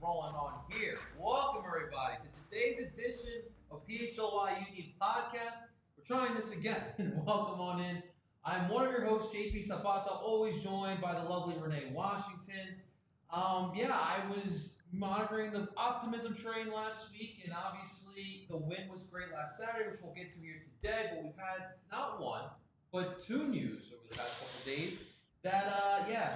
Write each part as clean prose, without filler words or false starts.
rolling on here. Welcome, everybody, to today's edition of PHLY Union Podcast. We're trying this again. Welcome on in. I'm one of your hosts, JP Zapata, always joined by the lovely Renee Washington. I was monitoring the optimism train last week, and obviously the win was great last Saturday, which we'll get to here today, but we've had not one, but two news over the past couple of days that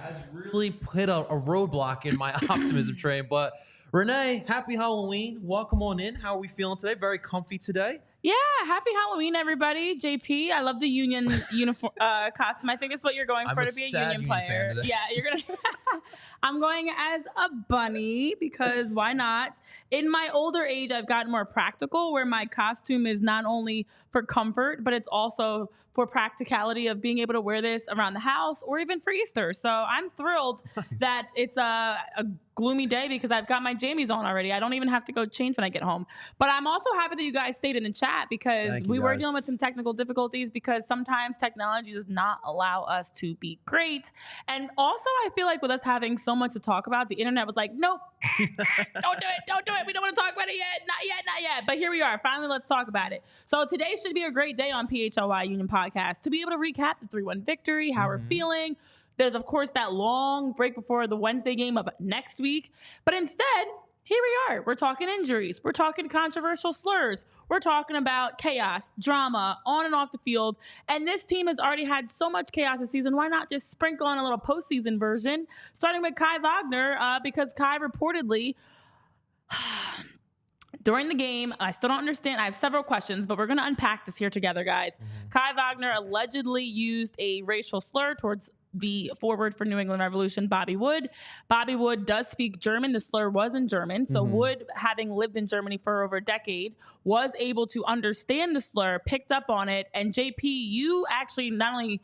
has really hit a roadblock in my optimism train. But Renee, happy Halloween. Welcome on in. How are we feeling today? Very comfy today. Yeah, happy Halloween, everybody. JP, I love the Union uniform costume. I think it's what you're going for to be a Union player. Yeah, you're gonna. I'm going as a bunny because why not? In my older age, I've gotten more practical, where my costume is not only for comfort, but it's also for practicality of being able to wear this around the house or even for Easter. So I'm thrilled that it's a gloomy day because I've got my jammies on already. I don't even have to go change when I get home. But I'm also happy that you guys stayed in the chat because we were dealing with some technical difficulties because sometimes technology does not allow us to be great. And also I feel like with us having so much to talk about, the internet was like, nope, don't do it. We don't want to talk about it yet. Not yet. But here we are. Finally, let's talk about it. So today should be a great day on PHLY Union Podcast to be able to recap the 3-1 victory, how we're feeling. There's, of course, that long break before the Wednesday game of next week. But instead, here we are. We're talking injuries. We're talking controversial slurs. We're talking about chaos, drama, on and off the field. And this team has already had so much chaos this season. Why not just sprinkle on a little postseason version, starting with Kai Wagner, because Kai reportedly... during the game, I still don't understand. I have several questions, but we're going to unpack this here together, guys. Kai Wagner allegedly used a racial slur towards the forward for New England Revolution, Bobby Wood. Bobby Wood does speak German. The slur was in German. So Wood, having lived in Germany for over a decade, was able to understand the slur, picked up on it. And JP, you actually not only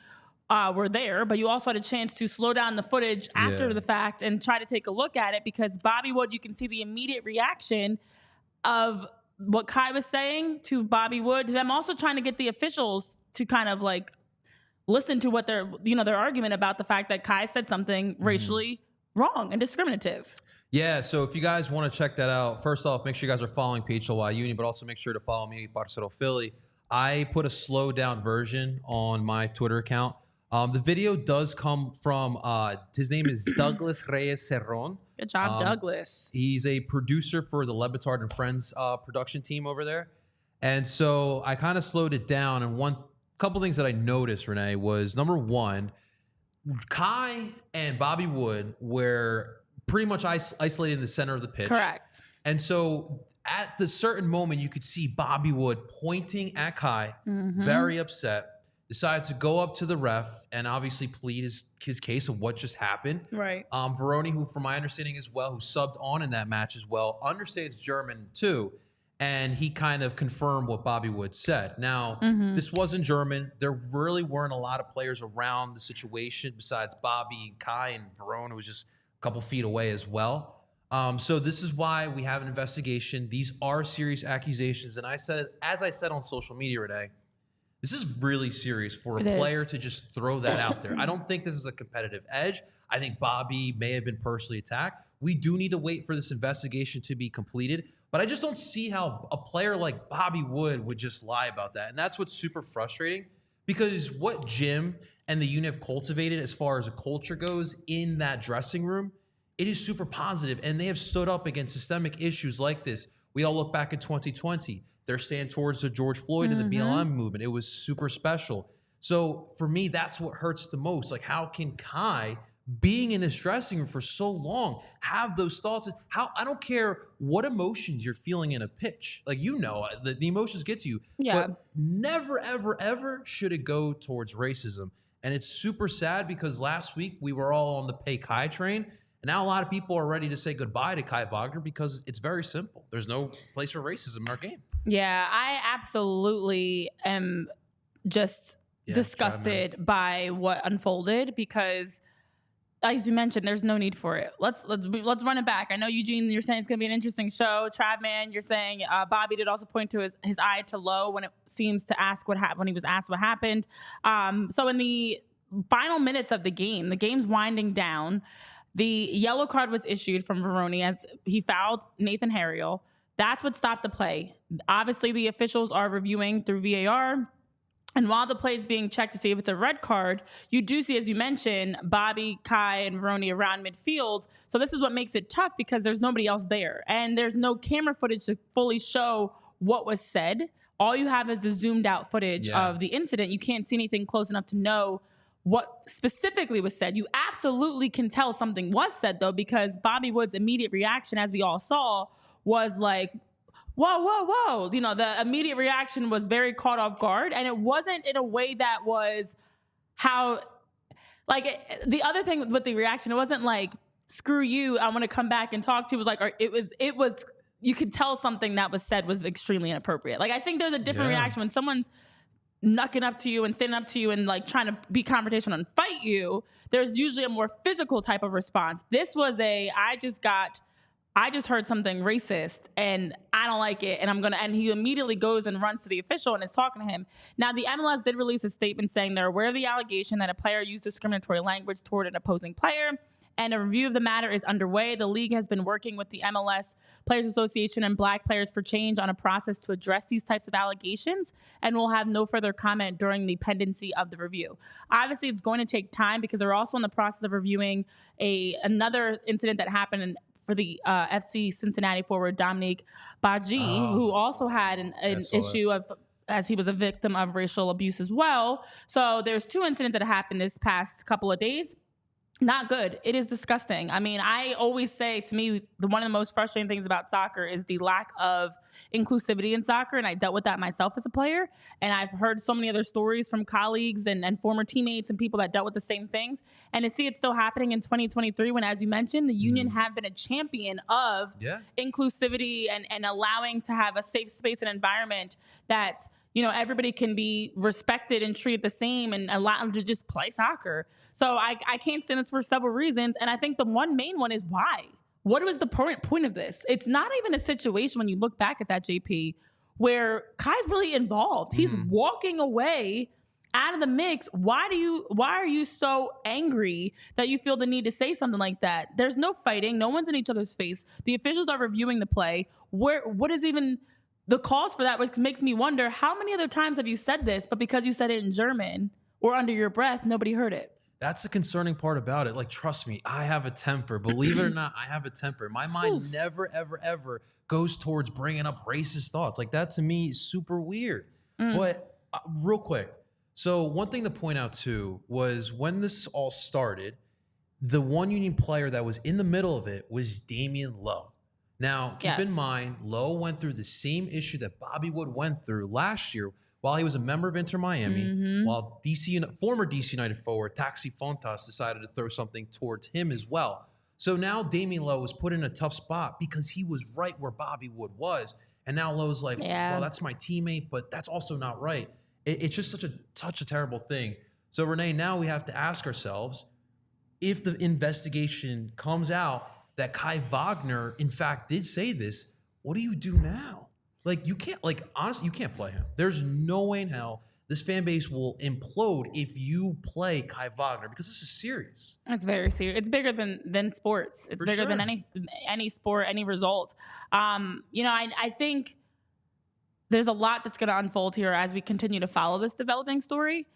were there, but you also had a chance to slow down the footage after the fact and try to take a look at it because Bobby Wood, you can see the immediate reaction of what Kai was saying to Bobby Wood, them also trying to get the officials to kind of like listen to what their argument about the fact that Kai said something racially wrong and discriminative. Yeah, so if you guys want to check that out, first off, make sure you guys are following PHLY Union, but also make sure to follow me, Parcero Philly. I put a slowed down version on my Twitter account. The video does come from, his name is Douglas Reyes Cerron. Good job, Douglas. He's a producer for the Le Batard and Friends production team over there. And so I kind of slowed it down. And one couple things that I noticed, Renee, was number one, Kai and Bobby Wood were pretty much isolated in the center of the pitch. Correct. And so at the certain moment, you could see Bobby Wood pointing at Kai, very upset, decides to go up to the ref and obviously plead his case of what just happened. Right. Veroni, who from my understanding as well, who subbed on in that match as well, understands German too. And he kind of confirmed what Bobby Wood said. Now, this wasn't German. There really weren't a lot of players around the situation besides Bobby and Kai, and Verona was just a couple feet away as well. So this is why we have an investigation. These are serious accusations. And as I said on social media today, this is really serious for a player to just throw that out there. I don't think this is a competitive edge. I think Bobby may have been personally attacked. We do need to wait for this investigation to be completed. But I just don't see how a player like Bobby Wood would just lie about that. And that's what's super frustrating because what Jim and the unit have cultivated as far as a culture goes in that dressing room, it is super positive. And they have stood up against systemic issues like this. We all look back at 2020. Their stand towards the George Floyd and the BLM movement. It was super special. So for me, that's what hurts the most. Like, how can Kai, being in this dressing room for so long, have those thoughts? I don't care what emotions you're feeling in a pitch. Like, the emotions get to you. Yeah. But never, ever, ever should it go towards racism. And it's super sad because last week we were all on the pay Kai train. And now a lot of people are ready to say goodbye to Kai Wagner because it's very simple. There's no place for racism in our game. Yeah, I absolutely am just disgusted by what unfolded because, as you mentioned, there's no need for it. Let's run it back. I know, Eugene, you're saying it's going to be an interesting show. Travman, you're saying Bobby did also point to his eye to low when it seems to ask what happened when he was asked what happened. So in the final minutes of the game's winding down. The yellow card was issued from Veroni as he fouled Nathan Harriel. That's what stopped the play. Obviously, the officials are reviewing through VAR. And while the play is being checked to see if it's a red card, you do see, as you mentioned, Bobby, Kai, and Veroni around midfield. So this is what makes it tough because there's nobody else there. And there's no camera footage to fully show what was said. All you have is the zoomed out footage of the incident. You can't see anything close enough to know what specifically was said. You absolutely can tell something was said, though, because Bobby Wood's immediate reaction, as we all saw, was like, whoa, whoa, whoa. You know, the immediate reaction was very caught off guard. And it wasn't in a way that was how, like, the other thing with the reaction, it wasn't like, screw you, I want to come back and talk to you. It was like, it was, you could tell something that was said was extremely inappropriate. Like, I think there's a different reaction when someone's knucking up to you and standing up to you and like trying to be confrontational and fight you. There's usually a more physical type of response. This was I just heard something racist and I don't like it. And he immediately goes and runs to the official and is talking to him. Now, the MLS did release a statement saying they're aware of the allegation that a player used discriminatory language toward an opposing player, and a review of the matter is underway. The league has been working with the MLS Players Association and Black Players for Change on a process to address these types of allegations, and will have no further comment during the pendency of the review. Obviously, it's going to take time because they're also in the process of reviewing another incident that happened for the FC Cincinnati forward Dominique Badji, who also had an issue as he was a victim of racial abuse as well. So there's two incidents that happened this past couple of days. Not good. It is disgusting. I mean, I always say, to me, one of the most frustrating things about soccer is the lack of inclusivity in soccer. And I dealt with that myself as a player. And I've heard so many other stories from colleagues and former teammates and people that dealt with the same things. And to see it still happening in 2023 when, as you mentioned, the union have been a champion of inclusivity and allowing to have a safe space and environment that, you know, everybody can be respected and treated the same and allow them to just play soccer. So I can't stand this for several reasons. And I think the main one is why? What was the point of this? It's not even a situation when you look back at that, JP, where Kai's really involved. He's walking away out of the mix. Why are you so angry that you feel the need to say something like that? There's no fighting. No one's in each other's face. The officials are reviewing the play. What is even the cause for that, which makes me wonder, how many other times have you said this, but because you said it in German or under your breath, nobody heard it? That's the concerning part about it. Like, trust me, I have a temper. Believe it or not, I have a temper. My mind never, ever, ever goes towards bringing up racist thoughts. Like, that to me is super weird. But real quick, so one thing to point out too was when this all started, the one union player that was in the middle of it was Damian Lowe. Now, keep in mind, Lowe went through the same issue that Bobby Wood went through last year while he was a member of Inter Miami, while former DC United forward Taxi Fontas decided to throw something towards him as well. So now Damian Lowe was put in a tough spot because he was right where Bobby Wood was. And now Lowe's like, well, that's my teammate, but that's also not right. It's just such a terrible thing. So, Renee, now we have to ask ourselves, if the investigation comes out that Kai Wagner, in fact, did say this, what do you do now? Like, you can't, like, honestly, you can't play him. There's no way in hell this fan base will implode if you play Kai Wagner, because this is serious. It's very serious. It's bigger than sports. It's bigger than any sport, any result. You know, I think there's a lot that's going to unfold here as we continue to follow this developing story.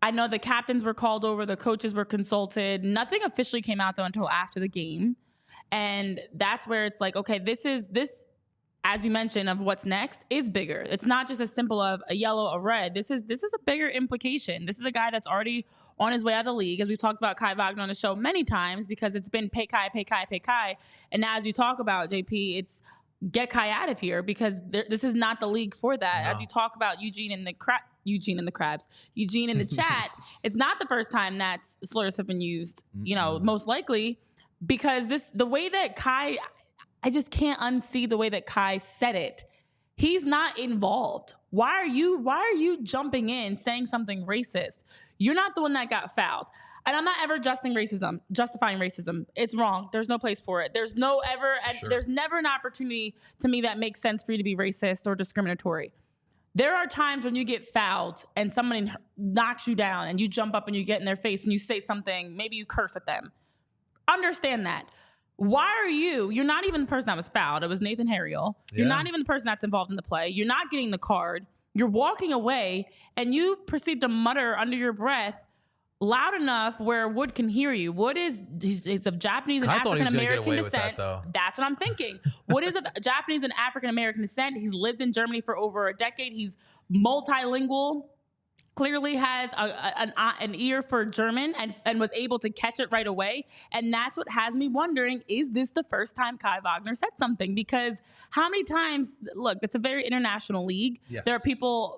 I know the captains were called over, the coaches were consulted. Nothing officially came out, though, until after the game. And that's where it's like, okay, this, as you mentioned, of what's next is bigger. It's not just as simple of a yellow, a red. This is a bigger implication. This is a guy that's already on his way out of the league. As we've talked about Kai Wagner on the show many times, because it's been pay Kai, pay Kai, pay Kai. And now as you talk about, JP, it's get Kai out of here, because this is not the league for that. No. As you talk about Eugene in the chat, it's not the first time that slurs have been used, you know, most likely, because the way that Kai, I just can't unsee the way that Kai said it. He's not involved. Why are you jumping in saying something racist? You're not the one that got fouled. And I'm not ever justifying racism. It's wrong. There's no place for it. There's never an opportunity to me that makes sense for you to be racist or discriminatory. There are times when you get fouled and someone knocks you down and you jump up and you get in their face and you say something, maybe you curse at them. Understand that. Why are you're not even the person that was fouled. It was Nathan Harriel. You're not even the person that's involved in the play. You're not getting the card. You're walking away, and you proceed to mutter under your breath loud enough where Wood can hear you. Wood is of Japanese and African American descent. That's what I'm thinking. Wood is of Japanese and African American descent. He's lived in Germany for over a decade. He's multilingual. Clearly has an ear for German and was able to catch it right away. And that's what has me wondering, is this the first time Kai Wagner said something? Because how many times, look, it's a very international league. Yes. There are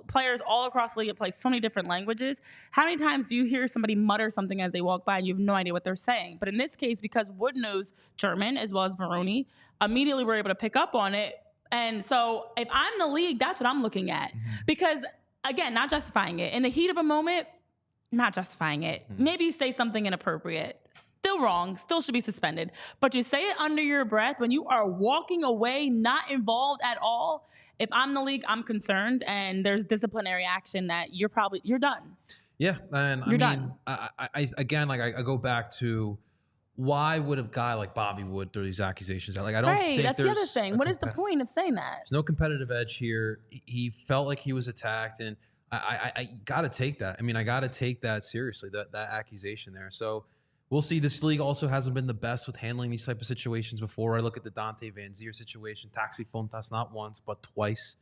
players all across the league that play so many different languages. How many times do you hear somebody mutter something as they walk by and you have no idea what they're saying? But in this case, because Wood knows German as well as Veroni, immediately we're able to pick up on it. And so if I'm the league, that's what I'm looking at. Because again, not justifying it. In the heat of a moment, not justifying it. Maybe you say something inappropriate. Still wrong. Still should be suspended. But you say it under your breath when you are walking away, not involved at all. If I'm the league, I'm concerned, and there's disciplinary action that you're done. Yeah, and I mean, I go back to, why would a guy like Bobby Wood throw these accusations out? Like, I don't think that's the other thing. What is the point of saying that? There's no competitive edge here. He felt like he was attacked, and I got to take that. I mean, I got to take that seriously, that accusation there. So we'll see. This league also hasn't been the best with handling these type of situations before. I look at the Dante Van Zier situation, Taxi Fontas, not once, but twice.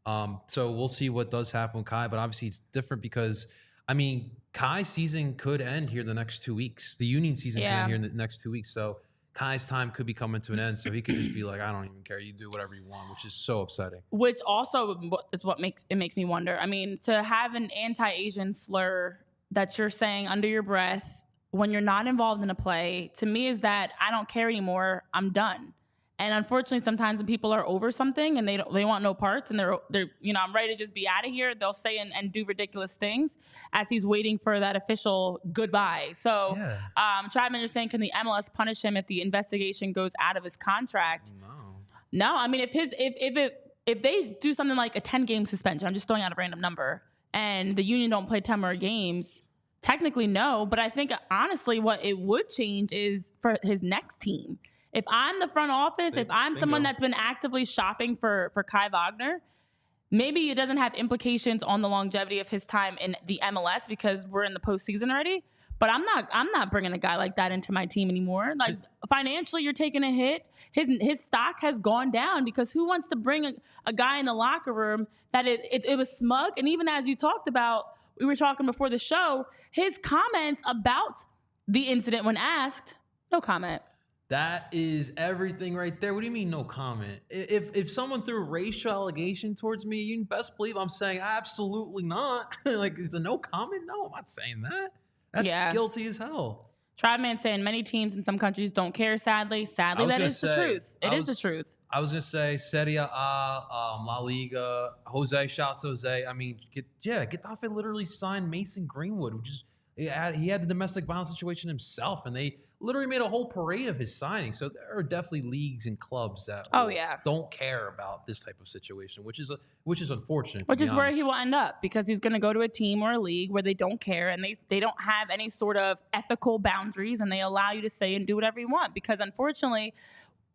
So we'll see what does happen with Kai, but obviously it's different because, I mean, Kai's season could end here the next 2 weeks. The Union season could end here in the next 2 weeks. So Kai's time could be coming to an end. So he could just be like, I don't even care. You do whatever you want, which is so upsetting. Which also is what makes me wonder. I mean, to have an anti-Asian slur that you're saying under your breath when you're not involved in a play, to me is that I don't care anymore. I'm done. And unfortunately, sometimes when people are over something and they want no parts, and they're I'm ready to just be out of here, they'll say and do ridiculous things as he's waiting for that official goodbye. So, Chapman, you're saying, can the MLS punish him if the investigation goes out of his contract? No. I mean, if they do something like a 10-game suspension, I'm just throwing out a random number, and the Union don't play 10 more games, technically no. But I think honestly, what it would change is for his next team. If I'm the front office, if I'm someone that's been actively shopping for Kai Wagner, maybe it doesn't have implications on the longevity of his time in the MLS because we're in the postseason already. But I'm not bringing a guy like that into my team anymore. Like, financially, you're taking a hit. His stock has gone down because who wants to bring a guy in the locker room that it was smug? And even as you talked about, we were talking before the show, his comments about the incident when asked, no comment. That is everything right there. What do you mean no comment? If someone threw a racial allegation towards me, you best believe I'm saying absolutely not. Like, is a no comment? No, I'm not saying that. That's guilty as hell. Tribeman saying many teams in some countries don't care, sadly. Sadly, that is the truth. It is the truth. I was going to say Serie A, La Liga, Jose, shouts Jose. I mean, Getafe literally signed Mason Greenwood, which is, he had the domestic violence situation himself, and they literally made a whole parade of his signing. So there are definitely leagues and clubs that don't care about this type of situation, which is unfortunate. Which is where he will end up, because he's going to go to a team or a league where they don't care and they don't have any sort of ethical boundaries, and they allow you to say and do whatever you want. Because unfortunately,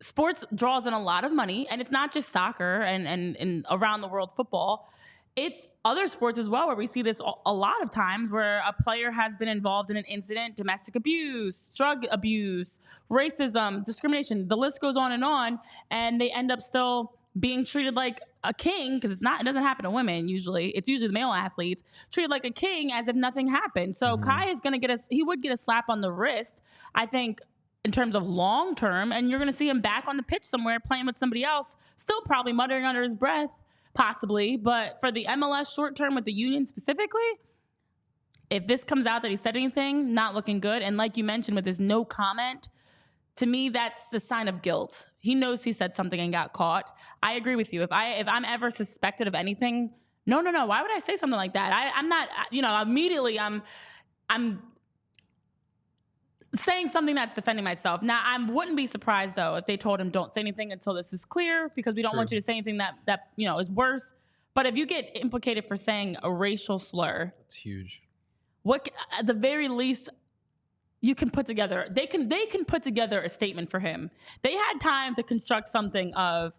sports draws in a lot of money, and it's not just soccer and around the world football. It's other sports as well, where we see this a lot of times, where a player has been involved in an incident, domestic abuse, drug abuse, racism, discrimination, the list goes on, and they end up still being treated like a king, because it doesn't happen to women usually. It's usually the male athletes treated like a king as if nothing happened. So Kai is going to he would get a slap on the wrist, I think, in terms of long term, and you're going to see him back on the pitch somewhere playing with somebody else, still probably muttering under his breath. Possibly, but for the MLS short term with the Union specifically, if this comes out that he said anything, not looking good. And like you mentioned with his no comment, to me, that's the sign of guilt. He knows he said something and got caught. I agree with you. If I'm ever suspected of anything, no. Why would I say something like that? I'm not, immediately I'm saying something that's defending myself. Now, I wouldn't be surprised, though, if they told him don't say anything until this is clear, because we don't want you to say anything that is worse. But if you get implicated for saying a racial slur, that's huge. What, at the very least, you can put together, they can put together a statement for him. They had time to construct something of,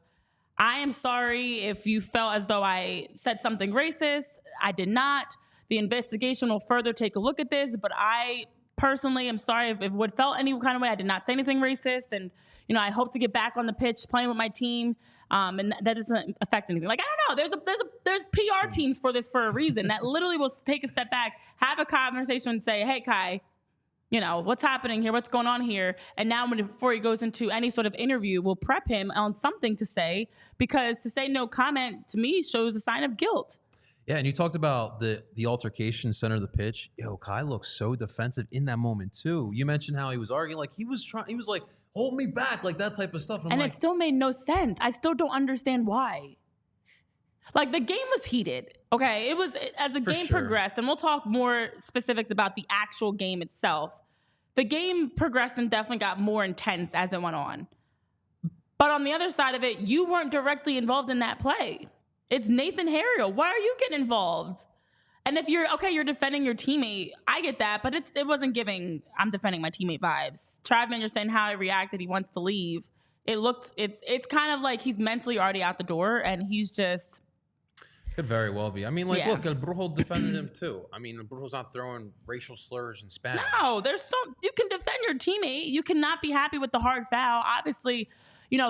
I am sorry if you felt as though I said something racist. I did not. The investigation will further take a look at this, but I personally am sorry if it would felt any kind of way. I did not say anything racist, and I hope to get back on the pitch playing with my team, and that doesn't affect anything. Like, I don't know. There's PR teams for this for a reason that literally will take a step back, have a conversation, and say, "Hey, Kai, what's happening here? What's going on here?" And now, before he goes into any sort of interview, we'll prep him on something to say, because to say no comment to me shows a sign of guilt. Yeah, and you talked about the altercation center of the pitch. Yo, Kai looks so defensive in that moment too. You mentioned how he was arguing, like he was like, hold me back, like that type of stuff. And it still made no sense. I still don't understand why. Like, the game was heated. Okay, it was, as the game progressed, and we'll talk more specifics about the actual game itself. The game progressed and definitely got more intense as it went on. But on the other side of it, you weren't directly involved in that play. It's Nathan Harriel. Why are you getting involved? And if you're defending your teammate, I get that, but it wasn't giving I'm defending my teammate vibes. Travis, you're saying how he reacted, he wants to leave. It's kind of like he's mentally already out the door, and he's just... Could very well be. I mean, look, El Brujo defended him too. I mean, El Brujo's not throwing racial slurs in Spanish. No, you can defend your teammate. You cannot be happy with the hard foul. Obviously,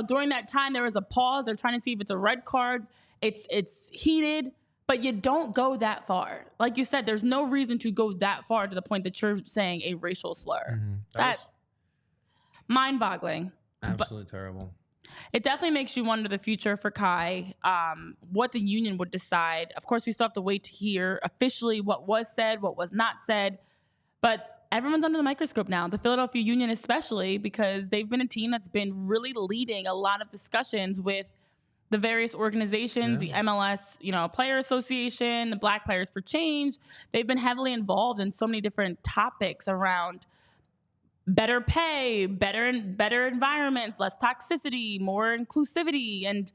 during that time, there was a pause. They're trying to see if it's a red card. It's heated, but you don't go that far. Like you said, there's no reason to go that far to the point that you're saying a racial slur. Mm-hmm. That's mind-boggling. Absolutely terrible. It definitely makes you wonder the future for Kai, what the union would decide. Of course, we still have to wait to hear officially what was said, what was not said. But everyone's under the microscope now, the Philadelphia Union especially, because they've been a team that's been really leading a lot of discussions with the various organizations, the MLS, Player Association, the Black Players for Change. They've been heavily involved in so many different topics around better pay, better environments, less toxicity, more inclusivity, and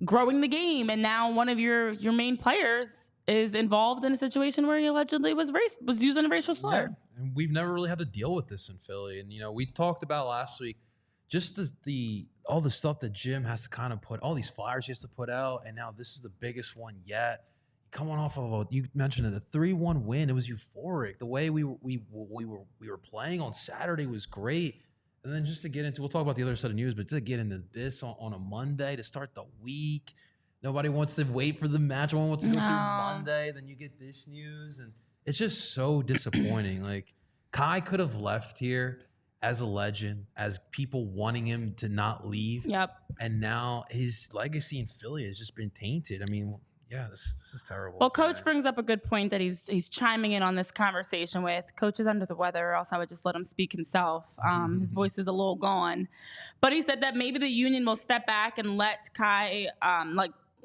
growing the game. And now one of your main players is involved in a situation where he allegedly was using a racial slur. Yeah. And we've never really had to deal with this in Philly. And we talked about last week just all the stuff that Jim has to kind of put, all these flyers he has to put out, and now this is the biggest one yet. Coming off of you mentioned it, the 3-1 win, it was euphoric. The way we were playing on Saturday was great, and then just to get into, we'll talk about the other side of news, but to get into this on a Monday to start the week, nobody wants to wait for the match. No one wants to go through Monday. Then you get this news, and it's just so disappointing. Like, Kai could have left here as a legend, as people wanting him to not leave. Yep. And now his legacy in Philly has just been tainted. I mean, yeah, this is terrible. Well, Coach brings up a good point that he's chiming in on this conversation with. Coach is under the weather, or else I would just let him speak himself. His voice is a little gone. But he said that maybe the union will step back and let Kai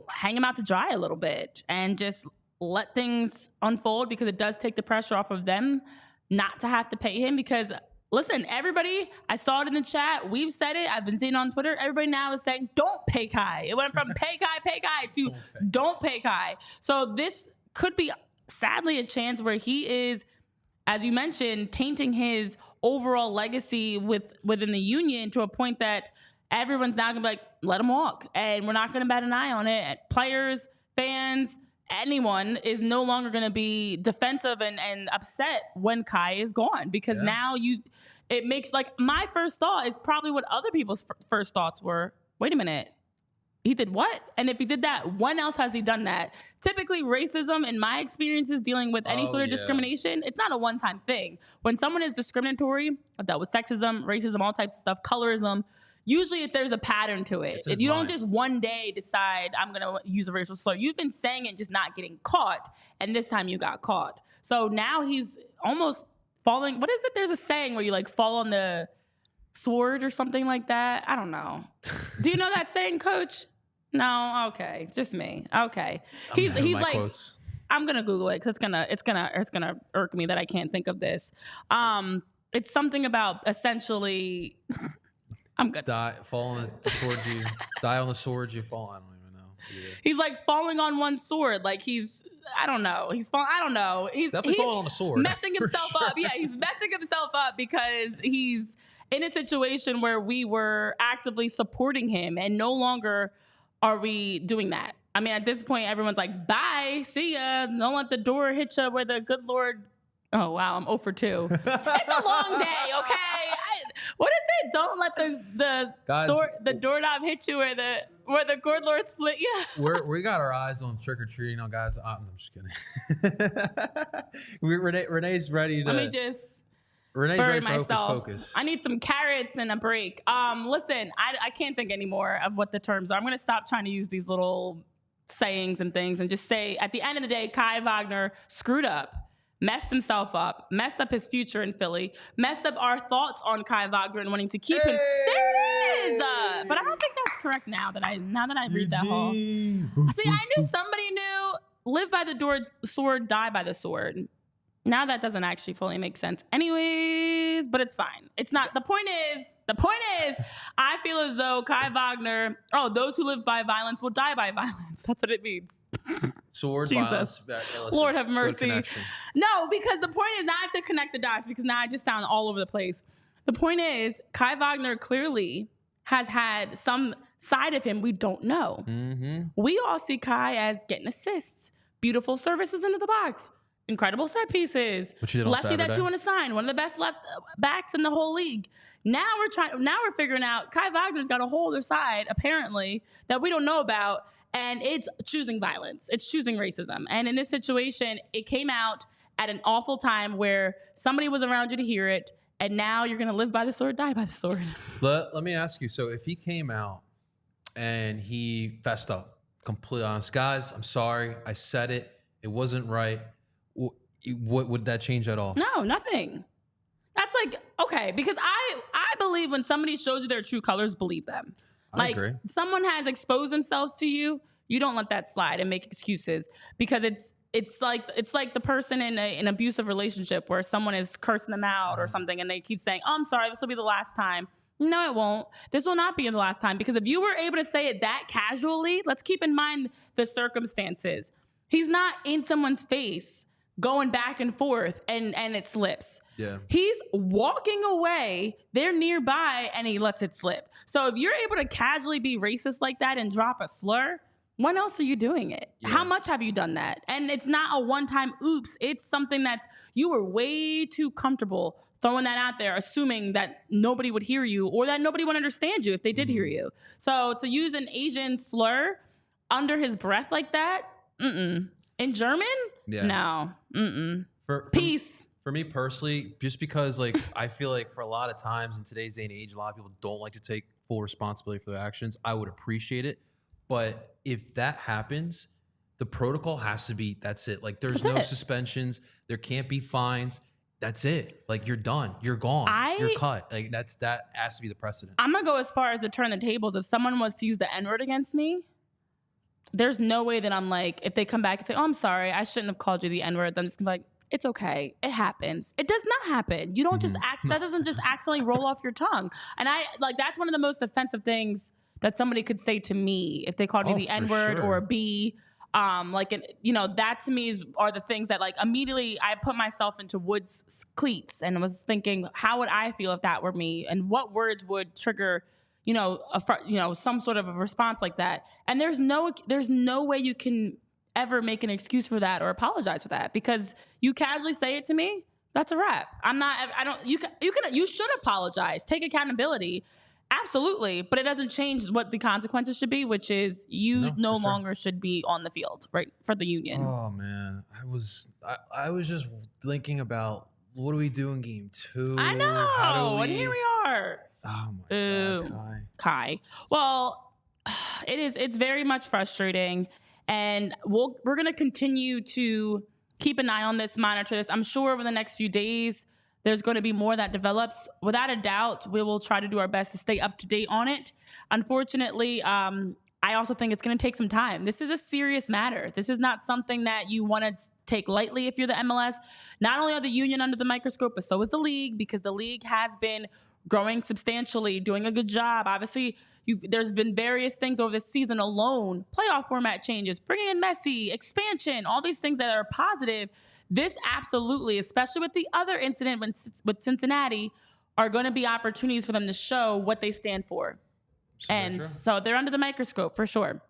hang him out to dry a little bit and just let things unfold, because it does take the pressure off of them not to have to pay him. Because listen, everybody, I saw it in the chat. We've said it. I've been seeing it on Twitter. Everybody now is saying, don't pay Kai. It went from pay Kai to don't pay Kai. So this could be, sadly, a chance where he is, as you mentioned, tainting his overall legacy within the union to a point that everyone's now going to be like, let him walk. And we're not going to bat an eye on it. Players, fans, anyone is no longer going to be defensive and upset when Kai is gone, because now it makes, like, my first thought is probably what other people's first thoughts were. Wait a minute. He did what? And if he did that, when else has he done that? Typically, racism, in my experiences dealing with any sort of discrimination, it's not a one-time thing. When someone is discriminatory, I've dealt with sexism, racism, all types of stuff, colorism, usually if there's a pattern to it. If you don't just one day decide, I'm going to use a racial slur. You've been saying it, just not getting caught. And this time you got caught. So now he's almost falling. What is it? There's a saying where you fall on the sword or something like that. I don't know. Do you know that saying, Coach? No? Okay. Just me. Okay. He's like, quotes. I'm going to Google it because it's gonna irk me that I can't think of this. It's something about essentially... I'm good. Fall on the sword you die on the sword you fall. I don't even know. He's like falling on one sword. Like he's I don't know. I don't know. He's definitely falling on the sword. Messing himself up. Yeah, he's messing himself up because he's in a situation where we were actively supporting him, and no longer are we doing that. I mean, at this point, everyone's like, bye, see ya. Don't let the door hit you where the good Lord. Oh, wow, I'm 0 for 2. It's a long day, okay? What is it? Don't let the doorknob hit you where the good Lord split you. We got our eyes on trick or treating, guys. I'm just kidding. Renee's ready to. Let me just. Renee's bury ready for myself. Hocus Pocus. I need some carrots and a break. Listen, I can't think anymore of what the terms are. I'm going to stop trying to use these little sayings and things and just say, at the end of the day, Kai Wagner screwed up, messed himself up, messed up his future in Philly, messed up our thoughts on Kai Wagner and wanting to keep him. There it is. But I don't think that's correct now that I read that whole. See, I knew somebody knew live by the sword, die by the sword. Now that doesn't actually fully make sense anyways, but it's fine. It's not. The point is, I feel as though Kai Wagner, those who live by violence will die by violence. That's what it means. Sword, Jesus. violence. Lord have mercy. No, because the point is, now I have to connect the dots because now I just sound all over the place. The point is, Kai Wagner clearly has had some side of him we don't know. Mm-hmm. We all see Kai as getting assists, beautiful services into the box, incredible set pieces, lefty that you want to sign, one of the best left backs in the whole league. Now we're figuring out Kai Wagner's got a whole other side, apparently, that we don't know about, and it's choosing violence. It's choosing racism. And in this situation, it came out at an awful time where somebody was around you to hear it, and now you're going to live by the sword, die by the sword. Let me ask you, so if he came out and he fessed up, completely honest, guys, I'm sorry, I said it, it wasn't right, what would that change at all? No, nothing. That's like, okay, because I believe when somebody shows you their true colors, believe them. I agree. Someone has exposed themselves to you, you don't let that slide and make excuses, because it's like the person in an abusive relationship where someone is cursing them out or something and they keep saying, oh, I'm sorry, this will be the last time. No, it won't. This will not be the last time, because if you were able to say it that casually, let's keep in mind the circumstances. He's not in someone's face going back and forth and it slips. Yeah. He's walking away, they're nearby, and he lets it slip. So if you're able to casually be racist like that and drop a slur, when else are you doing it? Yeah. How much have you done that? And it's not a one-time oops. It's something that you were way too comfortable throwing that out there, assuming that nobody would hear you or that nobody would understand you if they did hear you. So to use an Asian slur under his breath like that, In German? Yeah. No. Peace. For me personally, just because I feel like for a lot of times in today's day and age, a lot of people don't like to take full responsibility for their actions. I would appreciate it. But if that happens, the protocol has to be, that's it. There's no suspensions. There can't be fines. That's it. You're done. You're gone. You're cut. That has to be the precedent. I'm going to go as far as to turn the tables. If someone was to use the N-word against me, there's no way that I'm if they come back and say, oh, I'm sorry, I shouldn't have called you the N-word, I'm just going to be it's okay. It happens. It does not happen. You don't just that doesn't just accidentally roll off your tongue. And that's one of the most offensive things that somebody could say to me if they called me the N-word or a B. That to me are the things that immediately I put myself into Wood's cleats and was thinking, how would I feel if that were me? And what words would trigger some sort of a response like that. And there's no way you can ever make an excuse for that or apologize for that, because you casually say it to me, that's a wrap. You should apologize, take accountability. Absolutely. But it doesn't change what the consequences should be, which is you no longer should be on the field, right? For the Union. Oh man. I was just thinking about what do we do in game 2? I know. And here we are. Oh my God, Kai. Well, it's very much frustrating, and we're going to continue to keep an eye on this, monitor this. I'm sure over the next few days, there's going to be more that develops. Without a doubt, we will try to do our best to stay up to date on it. Unfortunately, I also think it's going to take some time. This is a serious matter. This is not something that you want to take lightly if you're the MLS. Not only are the Union under the microscope, but so is the league, because the league has been growing substantially, doing a good job. Obviously, there's been various things over this season alone, playoff format changes, bringing in Messi, expansion, all these things that are positive. This absolutely, especially with the other incident with Cincinnati, are going to be opportunities for them to show what they stand for. So they're under the microscope for sure.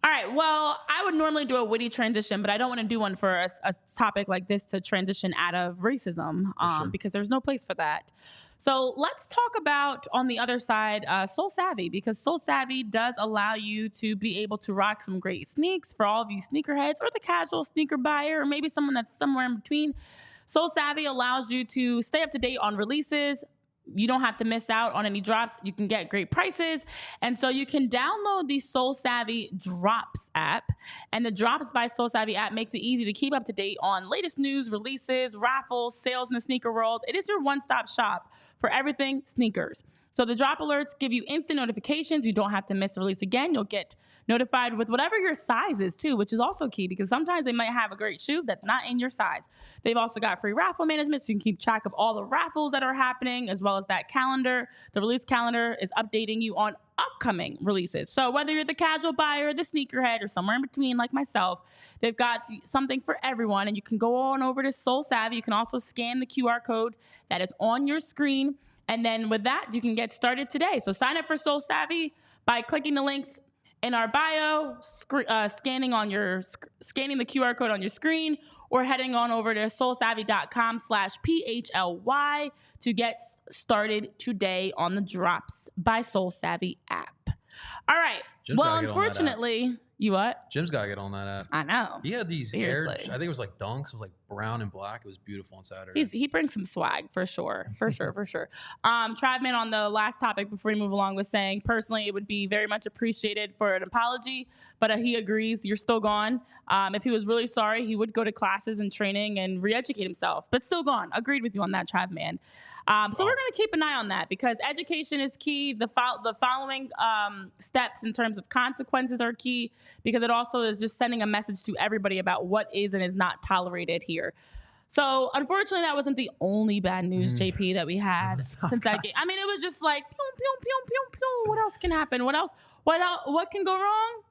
All right. Well, I would normally do a witty transition, but I don't want to do one for a topic like this to transition out of racism because there's no place for that. So let's talk about, on the other side, Soul Savvy, because Soul Savvy does allow you to be able to rock some great sneaks for all of you sneakerheads or the casual sneaker buyer or maybe someone that's somewhere in between. Soul Savvy allows you to stay up to date on releases. You don't have to miss out on any drops. You can get great prices. And so you can download the Soul Savvy Drops app. And the Drops by Soul Savvy app makes it easy to keep up to date on latest news, releases, raffles, sales in the sneaker world. It is your one-stop shop for everything sneakers. So the drop alerts give you instant notifications. You don't have to miss a release again. You'll get notified with whatever your size is too, which is also key because sometimes they might have a great shoe that's not in your size. They've also got free raffle management, so you can keep track of all the raffles that are happening, as well as that calendar. The release calendar is updating you on upcoming releases. So whether you're the casual buyer, the sneakerhead, or somewhere in between like myself, they've got something for everyone. And you can go on over to Soul Savvy. You can also scan the QR code that is on your screen. And then with that, you can get started today. So sign up for Soul Savvy by clicking the links in our bio, scanning the QR code on your screen, or heading on over to soulsavvy.com/PHLY to get started today on the Drops by Soul Savvy app. All right. Jim's unfortunately, you what? Jim's got to get on that app. I know. He had these Air, I think it was like Dunks. It was like brown and black. It was beautiful on Saturday. He brings some swag for sure. Travman, on the last topic before we move along, was saying, personally, it would be very much appreciated for an apology, but he agrees you're still gone. If he was really sorry, he would go to classes and training and re-educate himself, but still gone. Agreed with you on that, Travman. So we're going to keep an eye on that because education is key. The following steps in terms of consequences are key because it also is just sending a message to everybody about what is and is not tolerated here. So unfortunately, that wasn't the only bad news, JP, that we had since that game. I mean, it was just like, pew, pew, pew, pew, pew. What else can happen? What else? What can go wrong?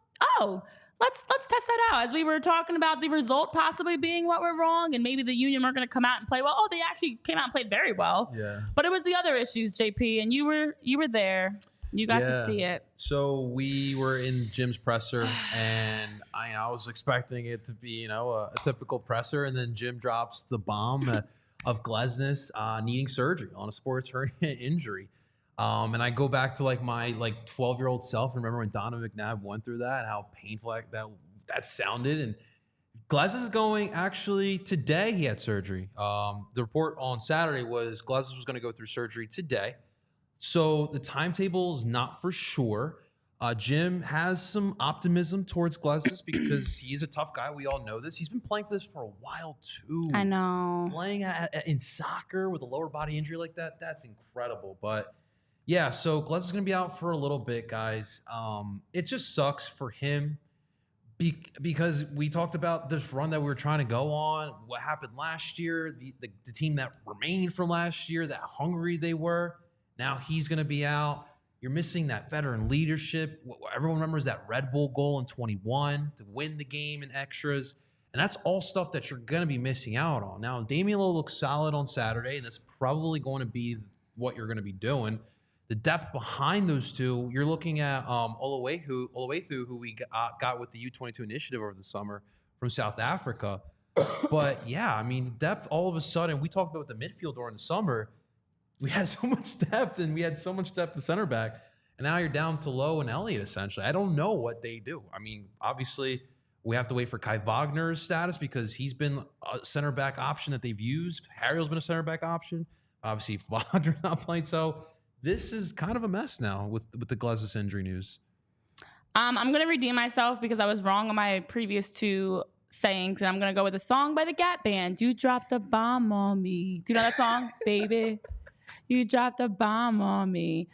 Oh, let's test that out. As we were talking about the result possibly being what went wrong, and maybe the Union weren't going to come out and play well. Oh, they actually came out and played very well. Yeah. But it was the other issues, JP, and you were there. You got to see it. So we were in Jim's presser, and I was expecting it to be, a typical presser, and then Jim drops the bomb of Glesnes needing surgery on a sports hernia injury. And I go back to my 12-year-old self. Remember when Donovan McNabb went through that, how painful that sounded. And Glesnes is going, actually, today he had surgery. The report on Saturday was Glesnes was going to go through surgery today. So the timetable is not for sure. Jim has some optimism towards Glesnes because he's a tough guy. We all know this. He's been playing for this for a while, too. I know. Playing in soccer with a lower body injury like that, that's incredible. But yeah, so Glesnes is going to be out for a little bit, guys. It just sucks for him because we talked about this run that we were trying to go on, what happened last year, the team that remained from last year, that hungry they were. Now he's going to be out. You're missing that veteran leadership. Everyone remembers that Red Bull goal in 21 to win the game in extras. And that's all stuff that you're going to be missing out on. Now, Damian Lillard looks solid on Saturday, and that's probably going to be what you're going to be doing. The depth behind those two, you're looking at Oluwathu, who we got with the U22 initiative over the summer from South Africa. But yeah, I mean, depth all of a sudden, we talked about the midfield during the summer. We had so much depth, and we had so much depth at center back. And now you're down to Lowe and Elliott, essentially. I don't know what they do. I mean, obviously, we have to wait for Kai Wagner's status because he's been a center back option that they've used. Harry's been a center back option. Obviously, Wagner's not playing. So this is kind of a mess now with the Glesnes injury news. I'm going to redeem myself because I was wrong on my previous two sayings, and I'm going to go with a song by the Gap Band. You dropped a bomb on me. Do you know that song? Baby, you dropped a bomb on me.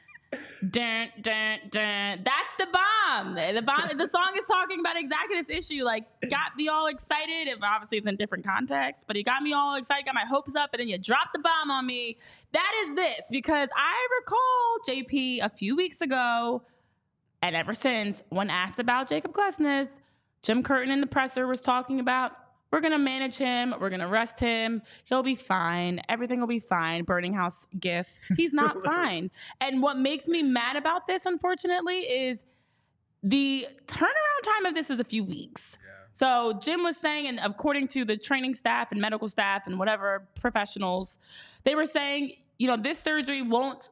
Dun, dun, dun. That's the bomb. The song is talking about exactly this issue. Like, got me all excited. Obviously, it's in different contexts, but you got me all excited, got my hopes up, and then you dropped the bomb on me. That is this, because I recall JP a few weeks ago, and ever since, when asked about Jakob Glesnes, Jim Curtin in the presser was talking about, we're going to manage him. We're going to rest him. He'll be fine. Everything will be fine. Burning House gif. He's not fine. And what makes me mad about this, unfortunately, is the turnaround time of this is a few weeks. Yeah. So Jim was saying, and according to the training staff and medical staff and whatever professionals, they were saying, this surgery won't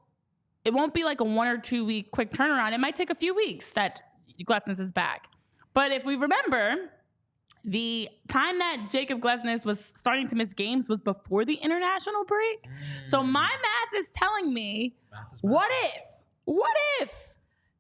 be like a 1 or 2 week quick turnaround. It might take a few weeks that Glesnes is back. But if we remember, the time that Jakob Glesnes was starting to miss games was before the international break. So my math is telling me, what if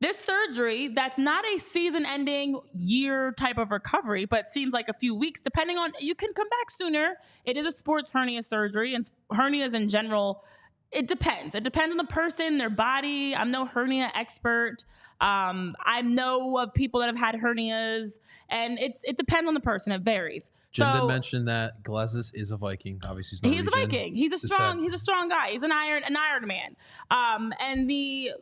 this surgery that's not a season-ending year type of recovery, but seems like a few weeks, depending on, you can come back sooner. It is a sports hernia surgery, and hernias in general, it depends. It depends on the person, their body. I'm no hernia expert. I know of people that have had hernias, and it depends on the person. It varies. Jim did mention that Glesnes is a Viking. Obviously, he's a Viking. He's a strong guy. He's an Iron Man. And the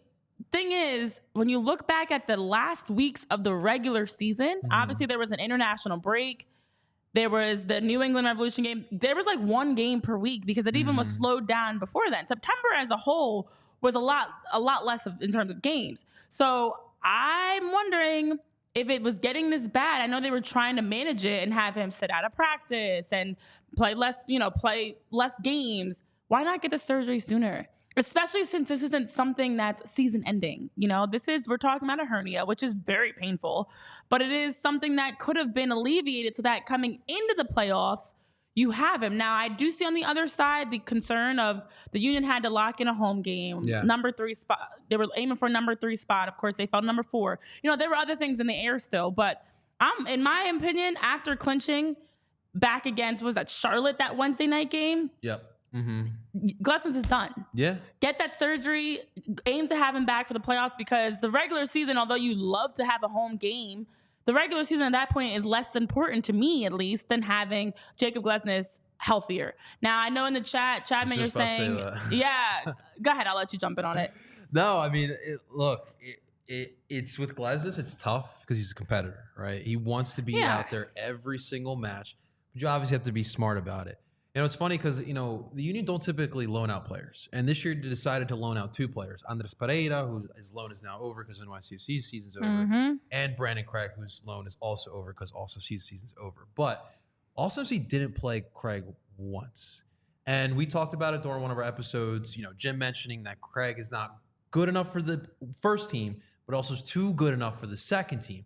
thing is, when you look back at the last weeks of the regular season, obviously there was an international break. There was the New England Revolution game. There was like 1 game per week because it even was slowed down before then. September as a whole was a lot less in terms of games. So I'm wondering if it was getting this bad. I know they were trying to manage it and have him sit out of practice and play less games. Why not get the surgery sooner? Especially since this isn't something that's season ending. We're talking about a hernia, which is very painful, but it is something that could have been alleviated so that coming into the playoffs, you have him. Now, I do see on the other side the concern of the Union had to lock in a home game, number 3 spot. They were aiming for number 3 spot. Of course, they fell number 4. There were other things in the air still, but in my opinion, after clinching back against, was that Charlotte, that Wednesday night game? Yep. Glesnes is done. Yeah. Get that surgery, aim to have him back for the playoffs, because the regular season, although you love to have a home game, the regular season at that point is less important to me, at least, than having Jakob Glesnes healthier. Now, I know in the chat, Chapman, you're saying, yeah, go ahead. I'll let you jump in on it. No, I mean, it's with Glesnes, it's tough because he's a competitor, right? He wants to be out there every single match, but you obviously have to be smart about it. It's funny because, the Union don't typically loan out players. And this year they decided to loan out 2 players. Andres Pereira, his loan is now over because NYCFC's season's over. And Brandon Craig, whose loan is also over because also season's over. But ALLCITY didn't play Craig once. And we talked about it during one of our episodes. Jim mentioning that Craig is not good enough for the first team, but also is too good enough for the second team.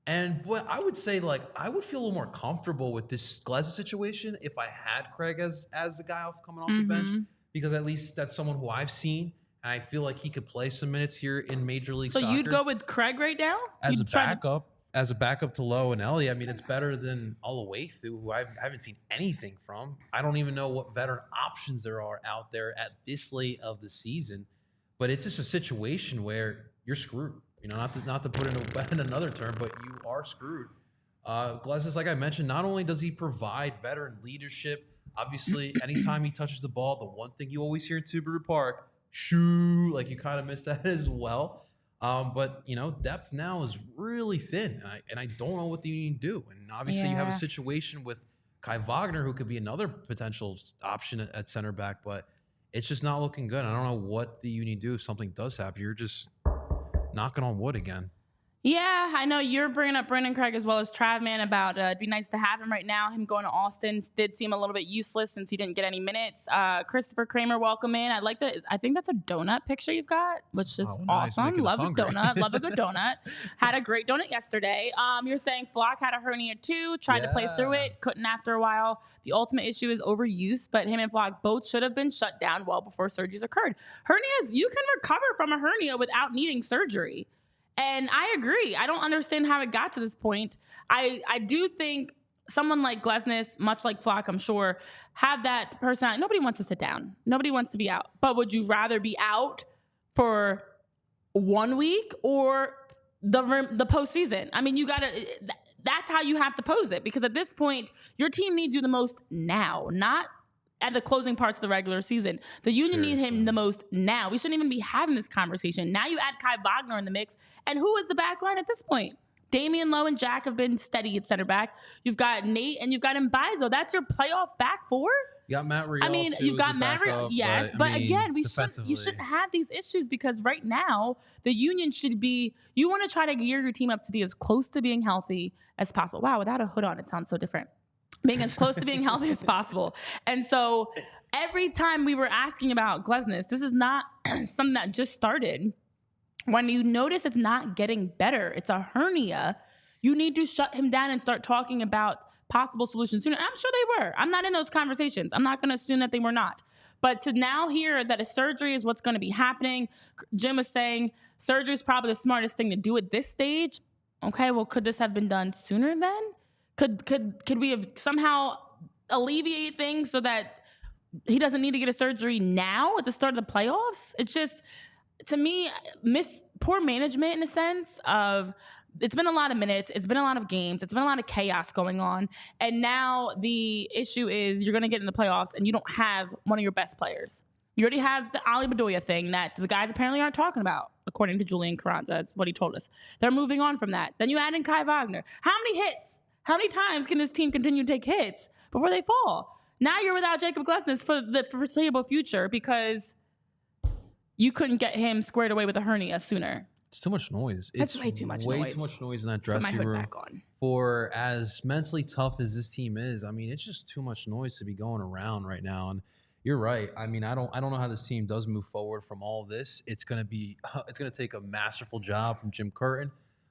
And what I would say, I would feel a little more comfortable with this Glesnes situation if I had Craig as the guy coming off the bench, because at least that's someone who I've seen, and I feel like he could play some minutes here in Major League Soccer. So you'd go with Craig right now? As a backup to Lowe and Ellie. I mean, it's better than Oluwathu, who I haven't seen anything from. I don't even know what veteran options there are out there at this late of the season. But it's just a situation where you're screwed. Not to put in another term, but you are screwed. Glesnes, like I mentioned, not only does he provide veteran leadership, obviously, anytime he touches the ball, the one thing you always hear in Subaru Park, shoo, you kind of miss that as well. But depth now is really thin, and I don't know what the Union do. And obviously, you have a situation with Kai Wagner, who could be another potential option at center back, but it's just not looking good. I don't know what the Union do if something does happen. You're just knocking on wood again. Yeah, I know you're bringing up Brandon Craig as well as Travman about it'd be nice to have him right now. Him going to Austin did seem a little bit useless since he didn't get any minutes. Christopher Kramer, welcome in. I like that. I think that's a donut picture you've got, which is awesome. Love a donut. Love a good donut. Had a great donut yesterday. You're saying Flock had a hernia too, tried to play through it, couldn't after a while. The ultimate issue is overuse, but him and Flock both should have been shut down well before surgeries occurred. Hernias, you can recover from a hernia without needing surgery. And I agree. I don't understand how it got to this point. I do think someone like Glesnes, much like Flock, I'm sure, have that personality. Nobody wants to sit down. Nobody wants to be out. But would you rather be out for 1 week or the postseason. I mean, you got to. That's how you have to pose it, because at this point, your team needs you the most now, not at the closing parts of the regular season. The Union need him the most now. We shouldn't even be having this conversation. Now you add Kai Wagner in the mix, and who is the back line at this point? Damian Lowe and Jack have been steady at center back. You've got Nate and you've got Mbaizo. That's your playoff back four. You got Matt Rios. I mean, you've got Matt Rios, yes, but again, you shouldn't have these issues, because right now the Union should be. You want to try to gear your team up to be as close to being healthy as possible. Wow, without a hood on, it sounds so different. Being as close to being healthy as possible, and so every time we were asking about Glesnes, this is not something that just started. When you notice it's not getting better, it's a hernia, you need to shut him down and start talking about possible solutions sooner. I'm sure they were. I'm not in those conversations. I'm not going to assume that they were not. But to now hear that a surgery is what's going to be happening, Jim was saying surgery is probably the smartest thing to do at this stage. Okay, well, could this have been done sooner then? Could we have somehow alleviated things so that he doesn't need to get a surgery now at the start of the playoffs? It's just, to me, poor management in a sense of, it's been a lot of minutes, it's been a lot of games, it's been a lot of chaos going on, and now the issue is you're going to get in the playoffs and you don't have one of your best players. You already have the Ali Bedoya thing that the guys apparently aren't talking about, according to Julian Carranza. That's what he told us. They're moving on from that. Then you add in Kai Wagner. How many hits? How many times can this team continue to take hits before they fall? Now you're without Jakob Glesnes for the foreseeable future because you couldn't get him squared away with a hernia sooner. It's too much noise. It's way too much noise. Way too much noise in that dressing room. For as mentally tough as this team is, I mean, it's just too much noise to be going around right now. And you're right. I mean, I don't know how this team does move forward from all this. It's gonna take a masterful job from Jim Curtin,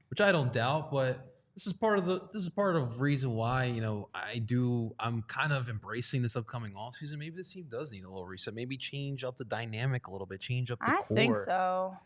which I don't doubt. But this is part of the reason why, you know, I'm kind of embracing this upcoming offseason. Maybe this team does need a little reset. Maybe change up the dynamic a little bit, change up the core. I think so.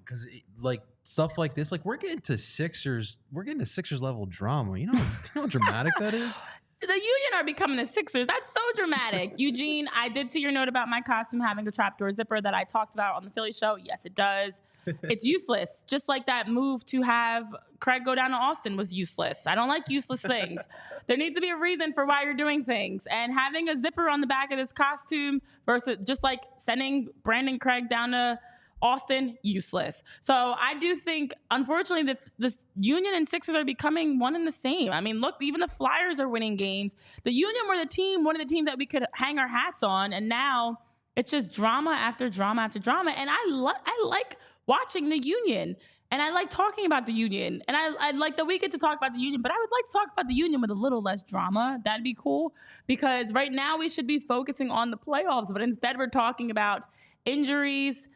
Because like stuff like this, like we're getting to Sixers level drama. You know how dramatic that is? The Union are becoming the Sixers. That's so dramatic. Eugene, I did see your note about my costume having a trapdoor zipper that I talked about on the Philly show. Yes, it does. It's useless. Just like that move to have Craig go down to Austin was useless. I don't like useless things. There needs to be a reason for why you're doing things. And having a zipper on the back of this costume versus just like sending Brandon Craig down to Austin, useless. So I do think, unfortunately, this Union and Sixers are becoming one and the same. I mean, look, even the Flyers are winning games. The Union were one of the teams that we could hang our hats on, and now it's just drama after drama after drama. And I like watching the Union, and I like talking about the Union, and I like that we get to talk about the Union, but I would like to talk about the Union with a little less drama. That'd be cool, because right now we should be focusing on the playoffs, but instead we're talking about injuries,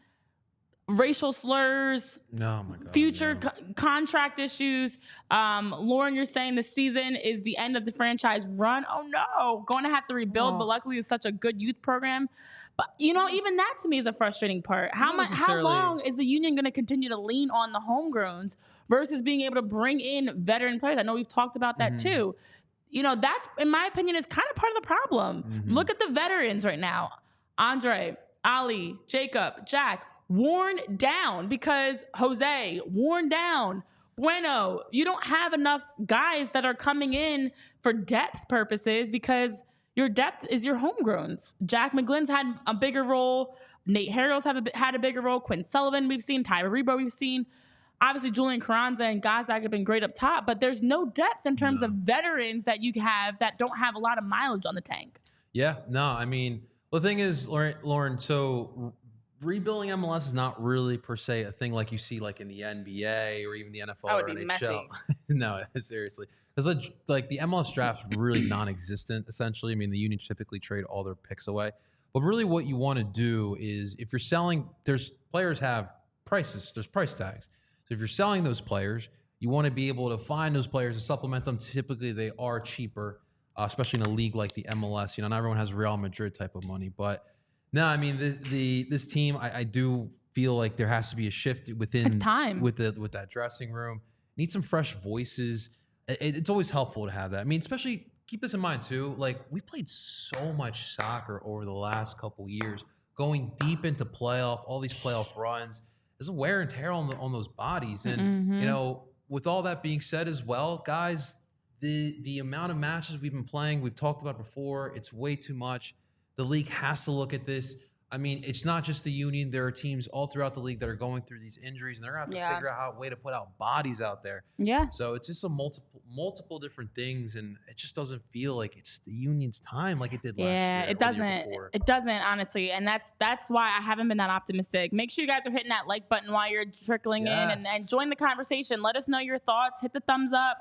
racial slurs, future contract issues. Lauren, you're saying the season is the end of the franchise run. Oh no, going to have to rebuild, but luckily it's such a good youth program. But you know, even that to me is a frustrating part. How long is the Union going to continue to lean on the homegrowns versus being able to bring in veteran players? I know we've talked about that too. You know, that's, in my opinion, is kind of part of the problem. Look at the veterans right now. Andre, Ali, Jacob, Jack, worn down because Jose, worn down. Bueno, you don't have enough guys that are coming in for depth purposes because your depth is your homegrowns. Jack McGlynn's had a bigger role. Nate Harrell's had a bigger role. Quinn Sullivan we've seen. Tyra Rebo we've seen. Obviously, Julian Carranza and Gazdag have been great up top, but there's no depth in terms of veterans that you have that don't have a lot of mileage on the tank. Yeah, no, I mean, the thing is, Lauren, so rebuilding MLS is not really per se a thing like you see like in the NBA or even the NFL or NHL. Messy. No, seriously. Because like the MLS draft's really non-existent, essentially. I mean, the Union typically trade all their picks away. But really what you want to do is if you're selling, players have prices, there's price tags. So if you're selling those players, you want to be able to find those players and supplement them. Typically they are cheaper, especially in a league like the MLS. You know, not everyone has Real Madrid type of money, but no, I mean this team. I do feel like there has to be a shift within time with that dressing room. Need some fresh voices. It's always helpful to have that. I mean, especially keep this in mind too. Like we played so much soccer over the last couple years, going deep into all these playoff runs, there's a wear and tear on those bodies. And, you know, with all that being said as well, guys, the amount of matches we've been playing, we've talked about before, it's way too much. The league has to look at this. I mean, it's not just the Union. There are teams all throughout the league that are going through these injuries, and they're going to have to figure out a way to put out bodies out there. Yeah. So it's just a multiple different things, and it just doesn't feel like it's the Union's time like it did last year. Yeah, it doesn't. It doesn't, honestly, and that's why I haven't been that optimistic. Make sure you guys are hitting that like button while you're trickling in, and join the conversation. Let us know your thoughts. Hit the thumbs up.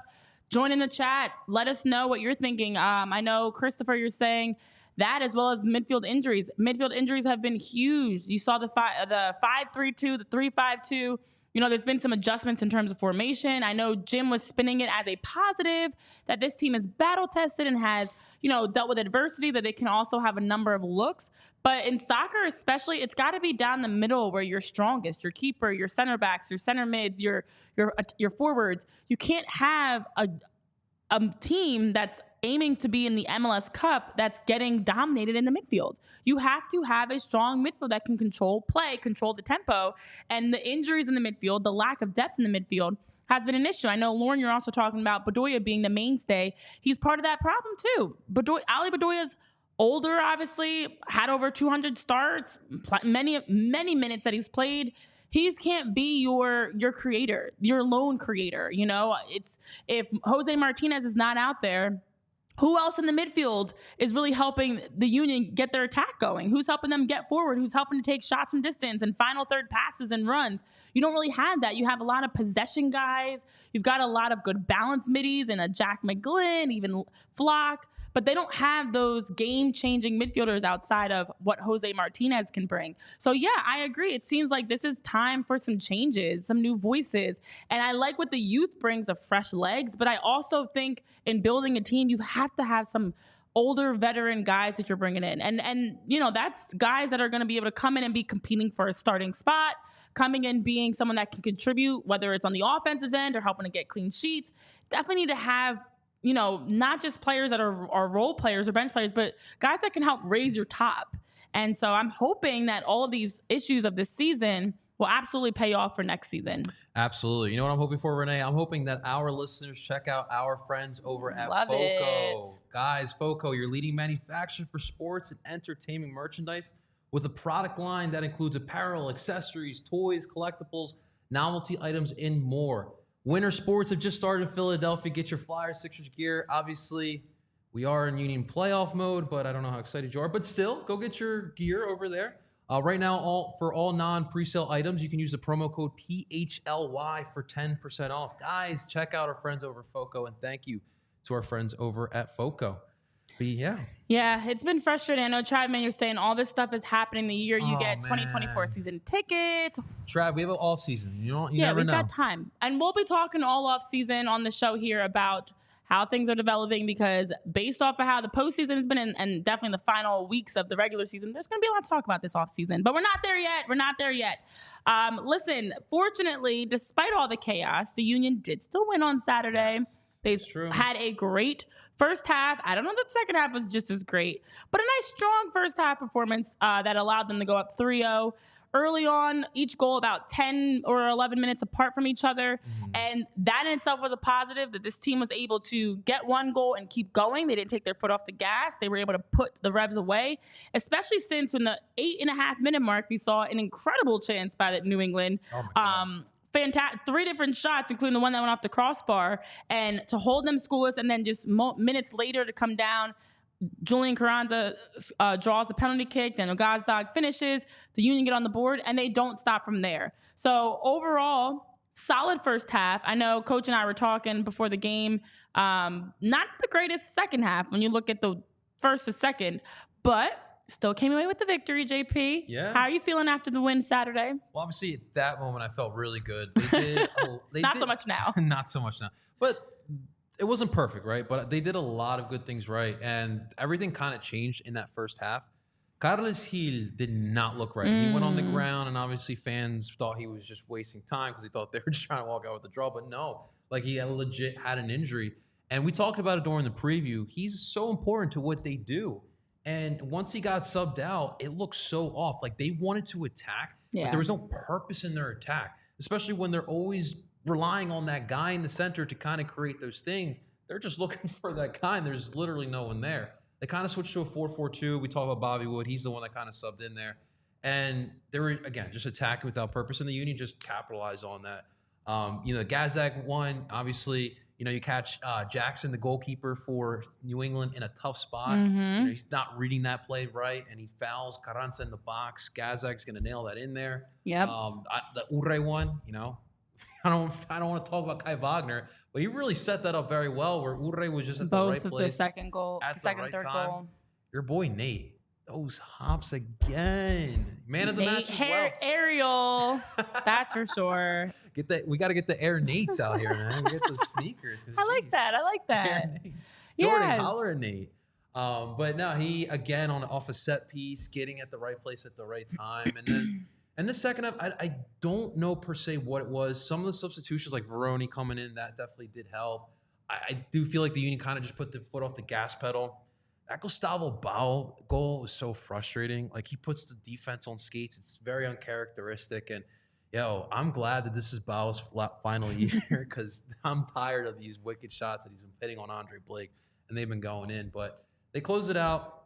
Join in the chat. Let us know what you're thinking. I know, Christopher, you're saying that as well as midfield injuries. Midfield injuries have been huge. You saw the 5-3-2, the 3-5-2. You know, there's been some adjustments in terms of formation. I know Jim was spinning it as a positive that this team is battle tested and has, you know, dealt with adversity, that they can also have a number of looks. But in soccer especially, it's got to be down the middle where you're strongest, your keeper, your center backs, your center mids, your forwards. You can't have a team that's aiming to be in the MLS Cup that's getting dominated in the midfield. You have to have a strong midfield that can control play, control the tempo, and the injuries in the midfield, the lack of depth in the midfield has been an issue. I know, Lauren, you're also talking about Bedoya being the mainstay. He's part of that problem too. Ali Bedoya's older, obviously, had over 200 starts, many minutes that he's played. He can't be your creator, your lone creator. You know, it's if Jose Martinez is not out there, who else in the midfield is really helping the Union get their attack going? Who's helping them get forward? Who's helping to take shots from distance and final third passes and runs? You don't really have that. You have a lot of possession guys. You've got a lot of good balance middies and a Jack McGlynn, even Flock. But they don't have those game-changing midfielders outside of what Jose Martinez can bring. So, yeah, I agree. It seems like this is time for some changes, some new voices. And I like what the youth brings of fresh legs. But I also think in building a team, you have to have some older veteran guys that you're bringing in. And you know, that's guys that are going to be able to come in and be competing for a starting spot, coming in being someone that can contribute, whether it's on the offensive end or helping to get clean sheets. Definitely need to have, you know, not just players that are role players or bench players, but guys that can help raise your top. And so I'm hoping that all of these issues of this season will absolutely pay off for next season. Absolutely. You know what I'm hoping for, Renee? I'm hoping that our listeners check out our friends over at FOCO. Guys, FOCO, your leading manufacturer for sports and entertainment merchandise, with a product line that includes apparel, accessories, toys, collectibles, novelty items, and more. Winter sports have just started in Philadelphia. Get your Flyers, Sixers gear. Obviously, we are in Union playoff mode, but I don't know how excited you are. But still, go get your gear over there. Right now, for all non-presale items, you can use the promo code PHLY for 10% off. Guys, check out our friends over at FOCO, and thank you to our friends over at FOCO. But yeah, it's been frustrating. I know, Trav, you're saying all this stuff is happening the year you get 2024 season tickets. Trav, we have an off season. You never know. We've got time. And we'll be talking all off season on the show here about how things are developing, because based off of how the postseason has been and definitely the final weeks of the regular season, there's going to be a lot to talk about this off season. But we're not there yet. Listen, fortunately, despite all the chaos, the Union did still win on Saturday. They had a great first half. I don't know that the second half was just as great, but a nice, strong first half performance that allowed them to go up 3-0. Early on, each goal about 10 or 11 minutes apart from each other. And that in itself was a positive, that this team was able to get one goal and keep going. They didn't take their foot off the gas. They were able to put the Revs away, especially since in the 8.5-minute mark, we saw an incredible chance by New England. Fantastic, 3 different shots, including the one that went off the crossbar, and to hold them scoreless, and then just minutes later to come down. Julian Carranza draws the penalty kick, then Ogazdag finishes, the Union get on the board, and they don't stop from there. So overall, solid first half. I know Coach and I were talking before the game, not the greatest second half when you look at the first to second, but still came away with the victory, JP. Yeah. How are you feeling after the win Saturday? Well, obviously, at that moment, I felt really good. Not so much now. Not so much now. But it wasn't perfect, right? But they did a lot of good things right. And everything kind of changed in that first half. Carles Gil did not look right. He went on the ground, and obviously fans thought he was just wasting time because he thought they were just trying to walk out with the draw. But no, like, he legit had an injury. And we talked about it during the preview. He's so important to what they do. And once he got subbed out, it looked so off. Like they wanted to attack, but there was no purpose in their attack, especially when they're always relying on that guy in the center to kind of create those things. They're just looking for that guy, and there's literally no one there. They kind of switched to a 4-4-2. We talk about Bobby Wood. He's the one that kind of subbed in there. And they were, again, just attacking without purpose, and the Union just capitalized on that. Gazdag won, obviously. You catch Jackson, the goalkeeper for New England, in a tough spot. He's not reading that play right, and he fouls Carranza in the box. Gazdag's going to nail that in there. Yep. The Urre one, I don't want to talk about Kai Wagner, but he really set that up very well, where Urre was just at the right place. Both of the second goal, third goal. Your boy Nate. Those hops again. Man of the match as well. Ariel, that's for sure. We got to get the Air Nates out here, man. We get those sneakers. I like that. Air Nates. Jordan, holler at Nate. But no, he again off a set piece, getting at the right place at the right time, and then in the second half, I don't know per se what it was. Some of the substitutions, like Veroni coming in, that definitely did help. I do feel like the Union kind of just put the foot off the gas pedal. That Gustavo Bau goal was so frustrating. Like, he puts the defense on skates. It's very uncharacteristic. And, I'm glad that this is Bau's final year, because I'm tired of these wicked shots that he's been hitting on Andre Blake, and they've been going in. But they closed it out.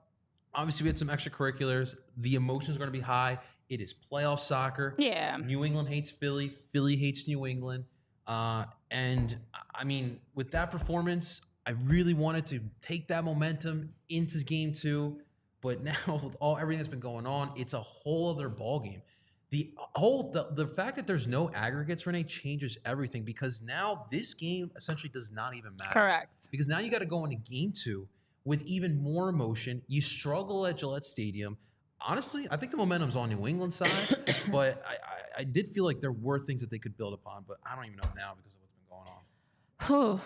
Obviously, we had some extracurriculars. The emotions are going to be high. It is playoff soccer. Yeah. New England hates Philly. Philly hates New England. And, I mean, with that performance, I really wanted to take that momentum into game 2, but now with everything that's been going on, it's a whole other ballgame. The fact that there's no aggregates, Renee, changes everything, because now this game essentially does not even matter. Correct. Because now you got to go into game 2 with even more emotion. You struggle at Gillette Stadium. Honestly, I think the momentum's on New England's side, but I did feel like there were things that they could build upon, but I don't even know now because of what's been going on.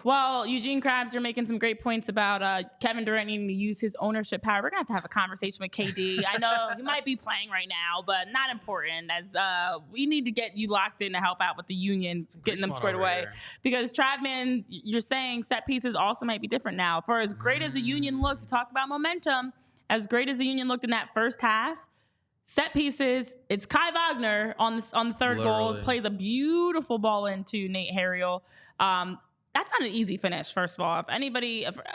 Well, Eugene Krabs, you're making some great points about Kevin Durant needing to use his ownership power. We're going to have a conversation with KD. I know he might be playing right now, but not important, as we need to get you locked in to help out with the Union, getting them squared away. Here. Because, Travman, you're saying set pieces also might be different now. For as great as the Union looked, to talk about momentum, as great as the Union looked in that first half, set pieces, it's Kai Wagner on the third goal, plays a beautiful ball into Nate Harriel. That's not an easy finish, first of all.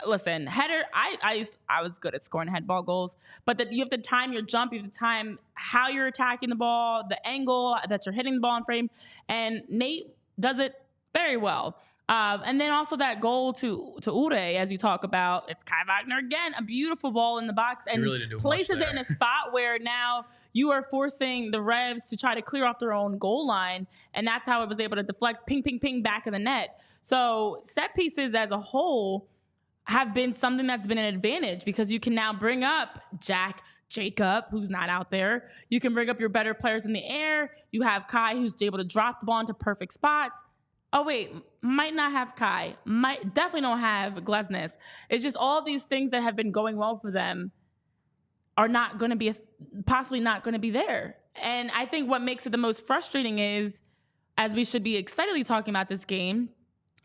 Listen, header, I was good at scoring head ball goals, but you have to time your jump, you have to time how you're attacking the ball, the angle that you're hitting the ball in frame, and Nate does it very well. And then also that goal to Ure, as you talk about, it's Kai Wagner again, a beautiful ball in the box, and really places it in a spot where now you are forcing the Revs to try to clear off their own goal line, and that's how it was able to deflect, ping, ping, ping, back of the net. So set pieces as a whole have been something that's been an advantage, because you can now bring up Jacob, who's not out there. You can bring up your better players in the air. You have Kai, who's able to drop the ball into perfect spots. Oh, wait, might not have Kai. Definitely don't have Glesnes. It's just all these things that have been going well for them are not going to be, possibly not going to be there. And I think what makes it the most frustrating is, as we should be excitedly talking about this game,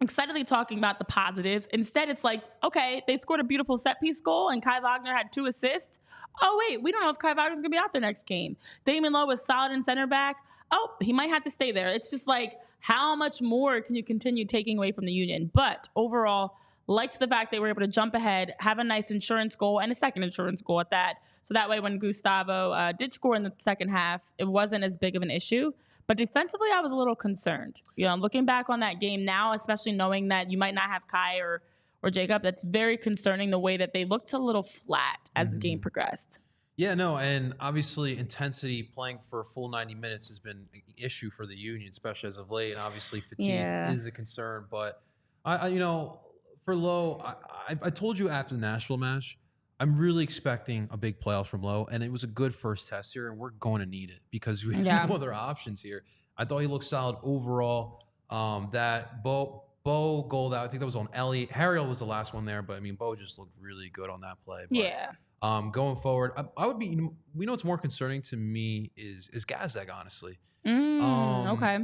excitedly talking about the positives, instead it's like, okay, they scored a beautiful set-piece goal and Kai Wagner had 2 assists. Oh, wait, we don't know if Kai Wagner's going to be out there next game. Damon Lowe was solid in center back. Oh, he might have to stay there. It's just like, how much more can you continue taking away from the Union? But overall, liked the fact they were able to jump ahead, have a nice insurance goal, and a second insurance goal at that. So that way, when Gustavo did score in the second half, it wasn't as big of an issue. But defensively, I was a little concerned. Looking back on that game now, especially knowing that you might not have Kai or Jacob, that's very concerning, the way that they looked a little flat as the game progressed. Yeah, no, and obviously intensity, playing for a full 90 minutes has been an issue for the Union, especially as of late, and obviously fatigue is a concern. But, for Lowe, I told you after the Nashville match, I'm really expecting a big playoff from Lowe, and it was a good first test here, and we're going to need it because we have no other options here. I thought he looked solid overall. That Bo goal, that I think that was on Ellie. Harriel was the last one there, but I mean, Bo just looked really good on that play. But, going forward, I would be. We know what's more concerning to me is Gazdag, honestly, Okay.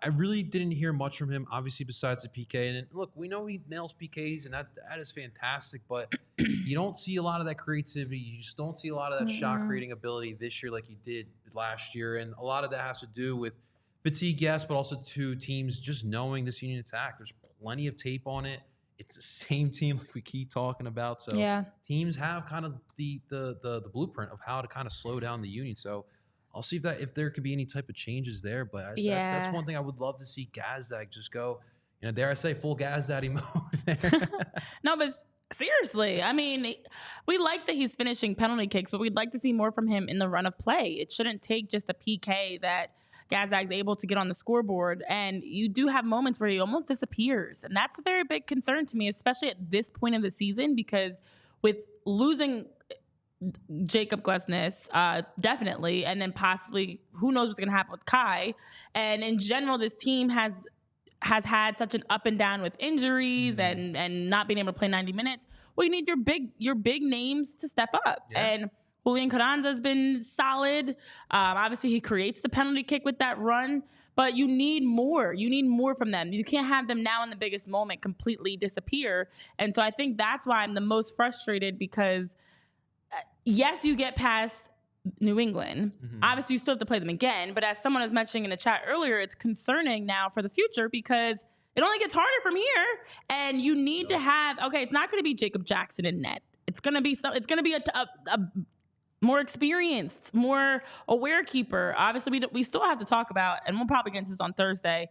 I really didn't hear much from him, obviously, besides the PK. And look, we know he nails PKs, and that is fantastic. But you don't see a lot of that creativity. You just don't see a lot of that shot creating ability this year like you did last year. And a lot of that has to do with fatigue, yes, but also to teams just knowing this Union attack. There's plenty of tape on it. It's the same team like we keep talking about. So teams have kind of the blueprint of how to kind of slow down the Union. So I'll see if there could be any type of changes there. But that's one thing I would love to see Gazdag just go, dare I say, full Gazdaddy mode there. No, but seriously, I mean, we like that he's finishing penalty kicks, but we'd like to see more from him in the run of play. It shouldn't take just a PK that Gazdag's able to get on the scoreboard. And you do have moments where he almost disappears. And that's a very big concern to me, especially at this point of the season, because with losing Jakob Glesnes, definitely, and then possibly who knows what's going to happen with Kai. And in general, this team has had such an up and down with injuries and not being able to play 90 minutes. Well, you need your big names to step up. Yeah. And Julian Carranza has been solid. Obviously, he creates the penalty kick with that run, but you need more. You need more from them. You can't have them now in the biggest moment completely disappear. And so I think that's why I'm the most frustrated, because yes, you get past New England. Obviously, you still have to play them again. But as someone was mentioning in the chat earlier, it's concerning now for the future because it only gets harder from here. And you need to have, it's not going to be Jacob Jackson in net. It's going to be a more experienced, more aware keeper. Obviously, we still have to talk about, and we'll probably get into this on Thursday,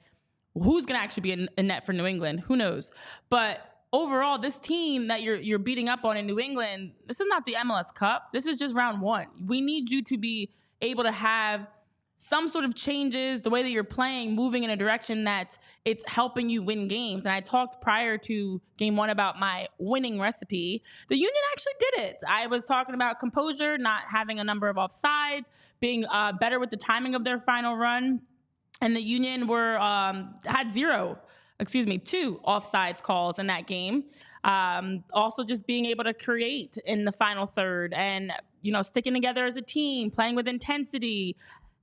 who's going to actually be in net for New England. Who knows? But overall, this team that you're beating up on in New England, this is not the MLS Cup. This is just round one. We need you to be able to have some sort of changes, the way that you're playing, moving in a direction that it's helping you win games. And I talked prior to game one about my winning recipe. The Union actually did it. I was talking about composure, not having a number of offsides, being better with the timing of their final run. And the Union had 2 offsides calls in that game. Also just being able to create in the final third and, sticking together as a team, playing with intensity.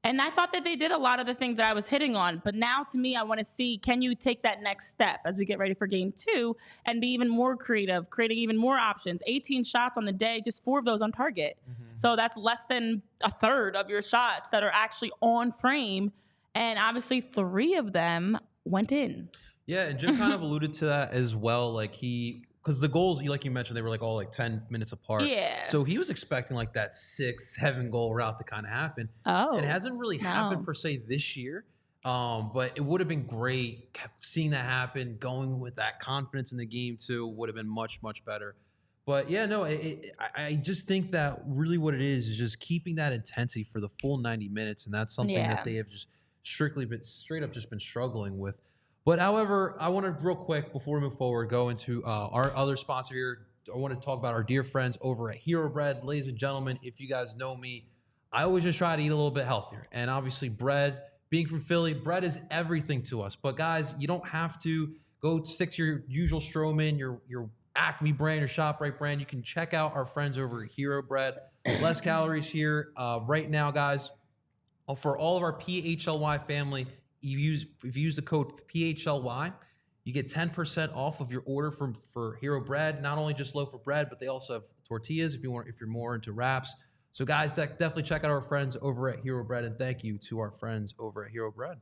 And I thought that they did a lot of the things that I was hitting on. But now, to me, I want to see, can you take that next step as we get ready for game 2 and be even more creative, creating even more options? 18 shots on the day, just 4 of those on target. So that's less than a third of your shots that are actually on frame. And obviously 3 of them went in. Yeah, and Jim kind of alluded to that as well. Because the goals, like you mentioned, they were all 10 minutes apart. Yeah. So he was expecting that 6-7 goal route to kind of happen. Oh. It hasn't really happened per se this year. But it would have been great seeing that happen, going with that confidence in the game too, would have been much, much better. But yeah, no, I just think that really what it is just keeping that intensity for the full 90 minutes. And that's something that they have just straight up just been struggling with. But however, I want to real quick before we move forward, go into our other sponsor here. I want to talk about our dear friends over at Hero Bread. Ladies and gentlemen, if you guys know me, I always just try to eat a little bit healthier. And obviously bread, being from Philly, bread is everything to us. But guys, you don't have to go stick to your usual Stroman, your Acme brand, your ShopRite brand. You can check out our friends over at Hero Bread. Less calories here right now, guys. For all of our PHLY family, if you use the code PHLY, you get 10% off of your order for Hero Bread. Not only just loaf of bread, but they also have tortillas if you're more into wraps. So guys, definitely check out our friends over at Hero Bread, and thank you to our friends over at Hero Bread.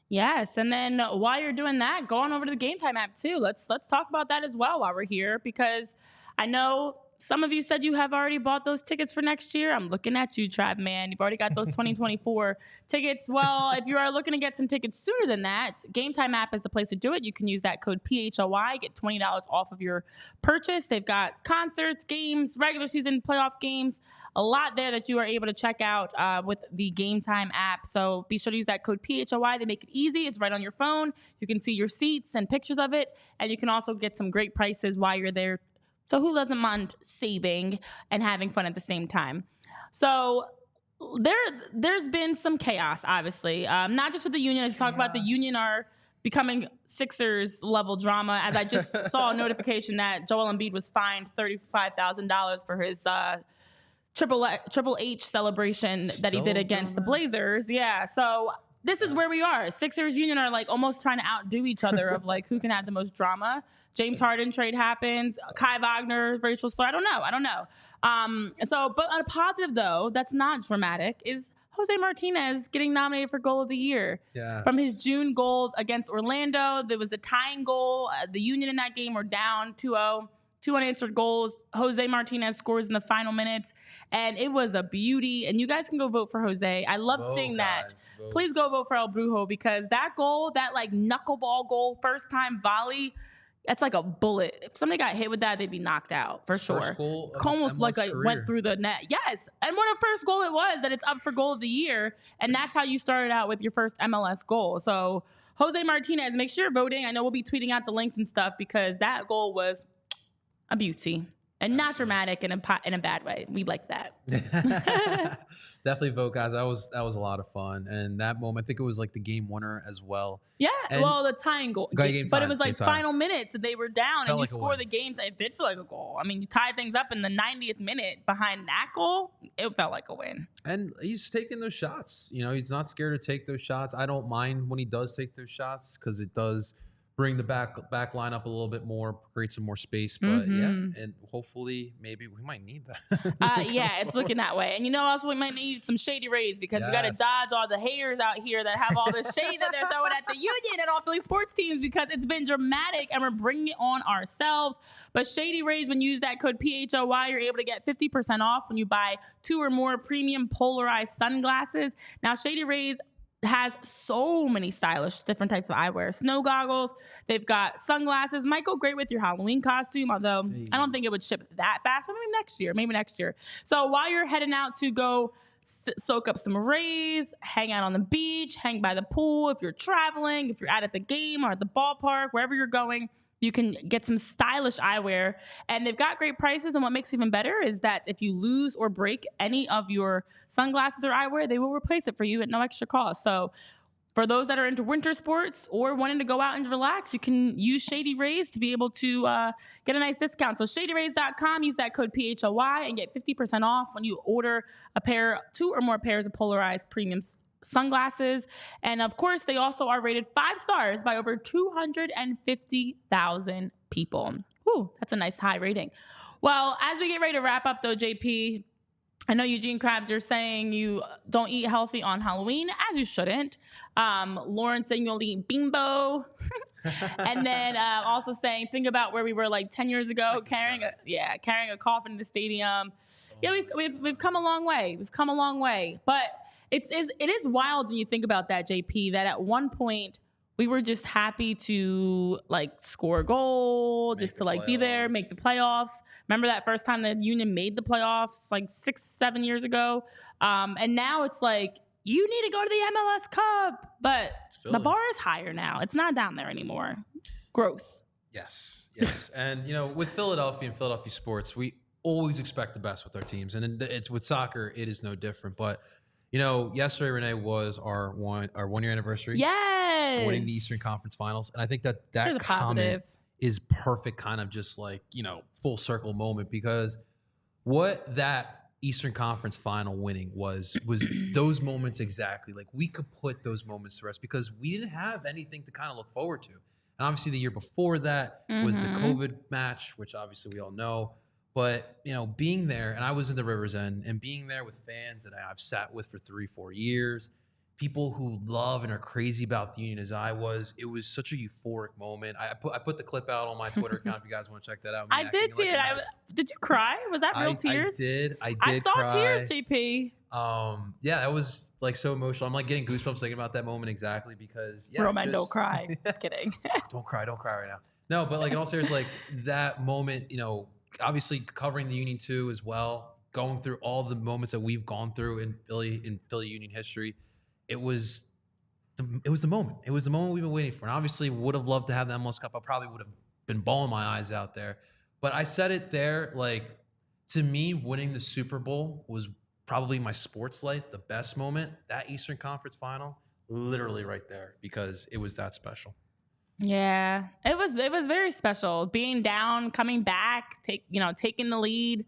Yes, and then while you're doing that, go on over to the Game Time app too. Let's talk about that as well while we're here, because I know some of you said you have already bought those tickets for next year. I'm looking at you, Tribe Man. You've already got those 2024 tickets. Well, if you are looking to get some tickets sooner than that, Game Time app is the place to do it. You can use that code PHLY, get $20 off of your purchase. They've got concerts, games, regular season playoff games, a lot there that you are able to check out with the Game Time app. So be sure to use that code PHLY. They make it easy. It's right on your phone. You can see your seats and pictures of it. And you can also get some great prices while you're there. So who doesn't mind saving and having fun at the same time? So there's been some chaos, obviously. Not just with the Union. As we talk about, the Union are becoming Sixers level drama. As I just saw a notification that Joel Embiid was fined $35,000 for his Triple H celebration that he did against the Blazers. Yeah, so this is where we are. Sixers Union are like almost trying to outdo each other of like who can have the most drama. James Harden trade happens. Kai Wagner, racial slur. I don't know. But on a positive though, that's not dramatic, is Jose Martinez getting nominated for Goal of the Year. Yes. From his June goal against Orlando. There was a tying goal. The Union in that game were down 2-0. 2 unanswered goals. Jose Martinez scores in the final minutes, and it was a beauty. And you guys can go vote for Jose. I love seeing that. Vote. Please go vote for El Brujo, because that goal, that like knuckleball goal, first time volley, that's like a bullet. If somebody got hit with that, they'd be knocked out for sure. Almost like it went through the net. Yes, and what a first goal it was, that it's up for Goal of the Year, and that's how you started out with your first MLS goal. So Jose Martinez, make sure you're voting. I know we'll be tweeting out the links and stuff, because that goal was a beauty and not dramatic in a bad way. We like that. Definitely vote, guys. That was a lot of fun, and that moment, I think it was like the game winner as well. Yeah, well, the tying goal, but it was like final minutes, and they were down, and you score the game. It did feel like a goal. I mean, you tied things up in the 90th minute behind that goal. It felt like a win. And he's taking those shots. You know, he's not scared to take those shots. I don't mind when he does take those shots, because it does bring the back line up a little bit more, create some more space. But yeah, and hopefully maybe we might need that. Yeah, it's looking that way. And you know, also we might need some Shady Rays, because we got to dodge all the haters out here that have all the shade that they're throwing at the Union and all Philly sports teams, because it's been dramatic and we're bringing it on ourselves. But Shady Rays, when you use that code PHLY, you're able to get 50% off when you buy 2 or more premium polarized sunglasses. Now, Shady Rays has so many stylish different types of eyewear. Snow goggles, they've got sunglasses, might go great with your Halloween costume, although I don't think it would ship that fast, but maybe next year. So while you're heading out to go soak up some rays, hang out on the beach, hang by the pool, if you're traveling, if you're out at the game or at the ballpark, wherever you're going, you can get some stylish eyewear, and they've got great prices. And what makes it even better is that if you lose or break any of your sunglasses or eyewear, they will replace it for you at no extra cost. So for those that are into winter sports or wanting to go out and relax, you can use Shady Rays to be able to get a nice discount. So shadyrays.com, use that code PHLY and get 50% off when you order 2 or more pairs of polarized premium sunglasses. And of course, they also are rated 5 stars by over 250,000 people. Whew, that's a nice high rating. Well, as we get ready to wrap up though, JP, I know Eugene Krabs, you're saying you don't eat healthy on Halloween, as you shouldn't. Lauren saying you'll eat bimbo. And then also saying, think about where we were like 10 years ago, carrying a coffin in the stadium. Yeah, we've come a long way. But it is wild when you think about that, JP, that at one point we were just happy to like score a goal, just to like be there, make the playoffs. Remember that first time the Union made the playoffs like 6-7 years ago? And now it's like, you need to go to the MLS Cup, but the bar is higher now. It's not down there anymore. Growth. Yes. And, you know, with Philadelphia and Philadelphia sports, we always expect the best with our teams. And it's with soccer, it is no different. But you know, yesterday, Renee, was our 1 year anniversary. Yes. Winning the Eastern Conference Finals. And I think that comment is perfect, kind of just like, you know, full circle moment, because what that Eastern Conference Final winning was those moments exactly. Like, we could put those moments to rest because we didn't have anything to kind of look forward to. And obviously the year before that was the COVID match, which obviously we all know. But, you know, being there, and I was in the Rivers End, and being there with fans that I've sat with for 3-4 years, people who love and are crazy about the Union as I was, it was such a euphoric moment. I put the clip out on my Twitter account if you guys want to check that out. I did see it. Did you cry? Was that real tears? I saw cry. Tears, JP. Yeah, it was like so emotional. I'm like getting goosebumps thinking about that moment exactly, because Roman, don't cry. Just kidding. Don't cry right now. No, but like in all seriousness, like that moment, you know, obviously covering the Union too as well, going through all the moments that we've gone through in Philly Union history. It was the moment. It was the moment we've been waiting for. And obviously would have loved to have the MLS Cup. I probably would have been bawling my eyes out there. But I said it there, like, to me, winning the Super Bowl was probably my sports life, the best moment. That Eastern Conference Final, literally right there, because it was that special. Yeah, it was very special. Being down, coming back, taking the lead,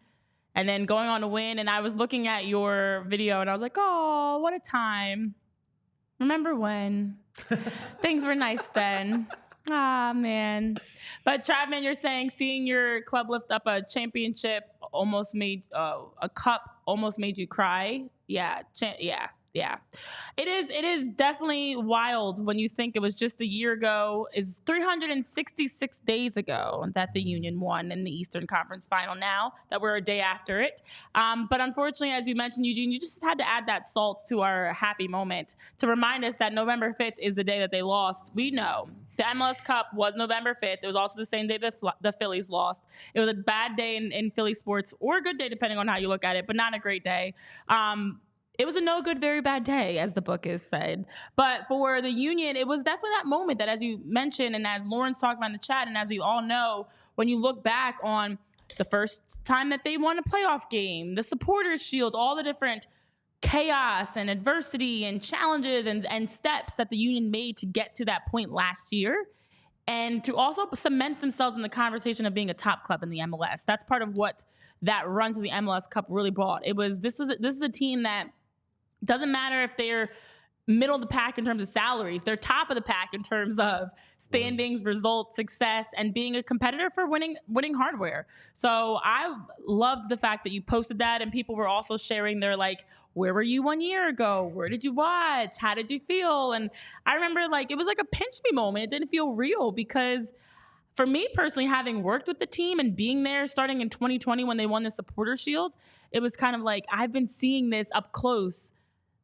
and then going on to win. And I was looking at your video, and I was like, oh, what a time. Remember when things were nice then? Ah, man. But Travman, you're saying seeing your club lift up a championship almost made a cup almost made you cry. Yeah. Yeah. It is definitely wild when you think it was just a year ago, is 366 days ago that the Union won in the Eastern Conference Final now that we're a day after it. But unfortunately, as you mentioned, Eugene, you just had to add that salt to our happy moment to remind us that November 5th is the day that they lost. We know the MLS Cup was November 5th. It was also the same day that the Phillies lost. It was a bad day in Philly sports, or a good day depending on how you look at it, but not a great day. It was a no good, very bad day, as the book is said. But for the Union, it was definitely that moment that, as you mentioned, and as Lauren's talking about in the chat, and as we all know, when you look back on the first time that they won a playoff game, the Supporters Shield, all the different chaos and adversity and challenges and steps that the Union made to get to that point last year, and to also cement themselves in the conversation of being a top club in the MLS. That's part of what that run to the MLS Cup really brought. This is a team that doesn't matter if they're middle of the pack in terms of salaries. They're top of the pack in terms of standings, results, success, and being a competitor for winning hardware. So I loved the fact that you posted that, and people were also sharing their, like, where were you 1 year ago? Where did you watch? How did you feel? And I remember, like, it was like a pinch me moment. It didn't feel real because for me personally, having worked with the team and being there starting in 2020 when they won the Supporter Shield, it was kind of like I've been seeing this up close,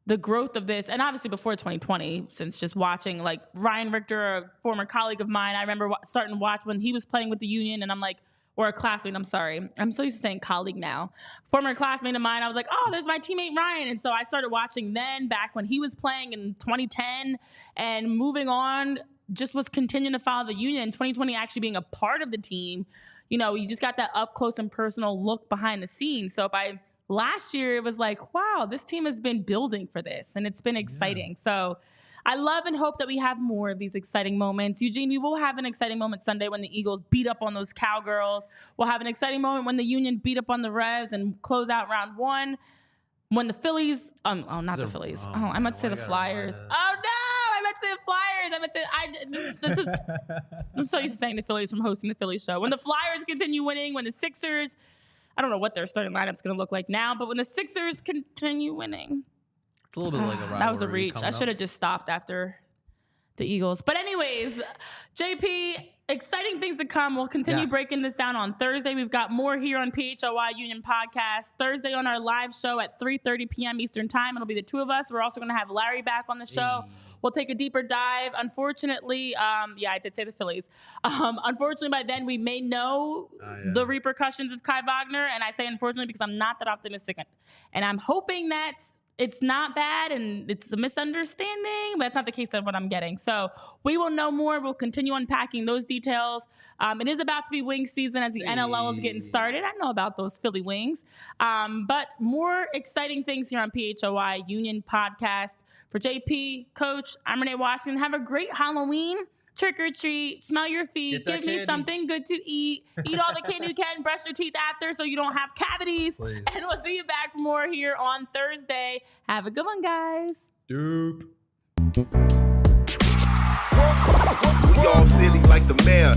the growth of this, and obviously before 2020, since just watching, like, Ryan Richter, a former colleague of mine, I remember starting to watch when he was playing with the Union, and I'm like, or a classmate, I'm sorry. I'm so used to saying colleague now. Former classmate of mine, I was like, oh, there's my teammate Ryan. And so I started watching then, back when he was playing in 2010, and moving on, just was continuing to follow the Union. In 2020, actually being a part of the team, you know, you just got that up close and personal look behind the scenes. So last year, it was like, wow, this team has been building for this, and it's been exciting. Yeah. So I love and hope that we have more of these exciting moments. Eugene, we will have an exciting moment Sunday when the Eagles beat up on those Cowgirls. We'll have an exciting moment when the Union beat up on the Revs and close out round one. When the Phillies, the Phillies. I meant to say the Flyers. Oh, no, I meant to say the Flyers. I'm so used to saying the Phillies from hosting the Phillies show. When the Flyers continue winning, when the Sixers, I don't know what their starting lineup's going to look like now, but when the Sixers continue winning. It's a little bit like a rivalry. That was a reach. I should have just stopped after the Eagles. But anyways, JP, exciting things to come. We'll continue breaking this down on Thursday. We've got more here on PHLY Union Podcast. Thursday on our live show at 3:30 p.m. Eastern Time. It'll be the two of us. We're also going to have Larry back on the show. Hey. We'll take a deeper dive. Unfortunately, I did say the Phillies. Unfortunately, by then, we may know the repercussions of Kai Wagner. And I say unfortunately because I'm not that optimistic. And I'm hoping that it's not bad and it's a misunderstanding, but that's not the case of what I'm getting. So we will know more. We'll continue unpacking those details. It is about to be wing season as the NLL is getting started. I know about those Philly wings. But more exciting things here on PHLY Union Podcast. For JP, Coach, I'm Renee Washington. Have a great Halloween. Trick or treat, smell your feet, give me something good to eat all the candy you can, brush your teeth after so you don't have cavities. Please. And we'll see you back for more here on Thursday. Have a good one, guys. Doop. We all silly like the mayor.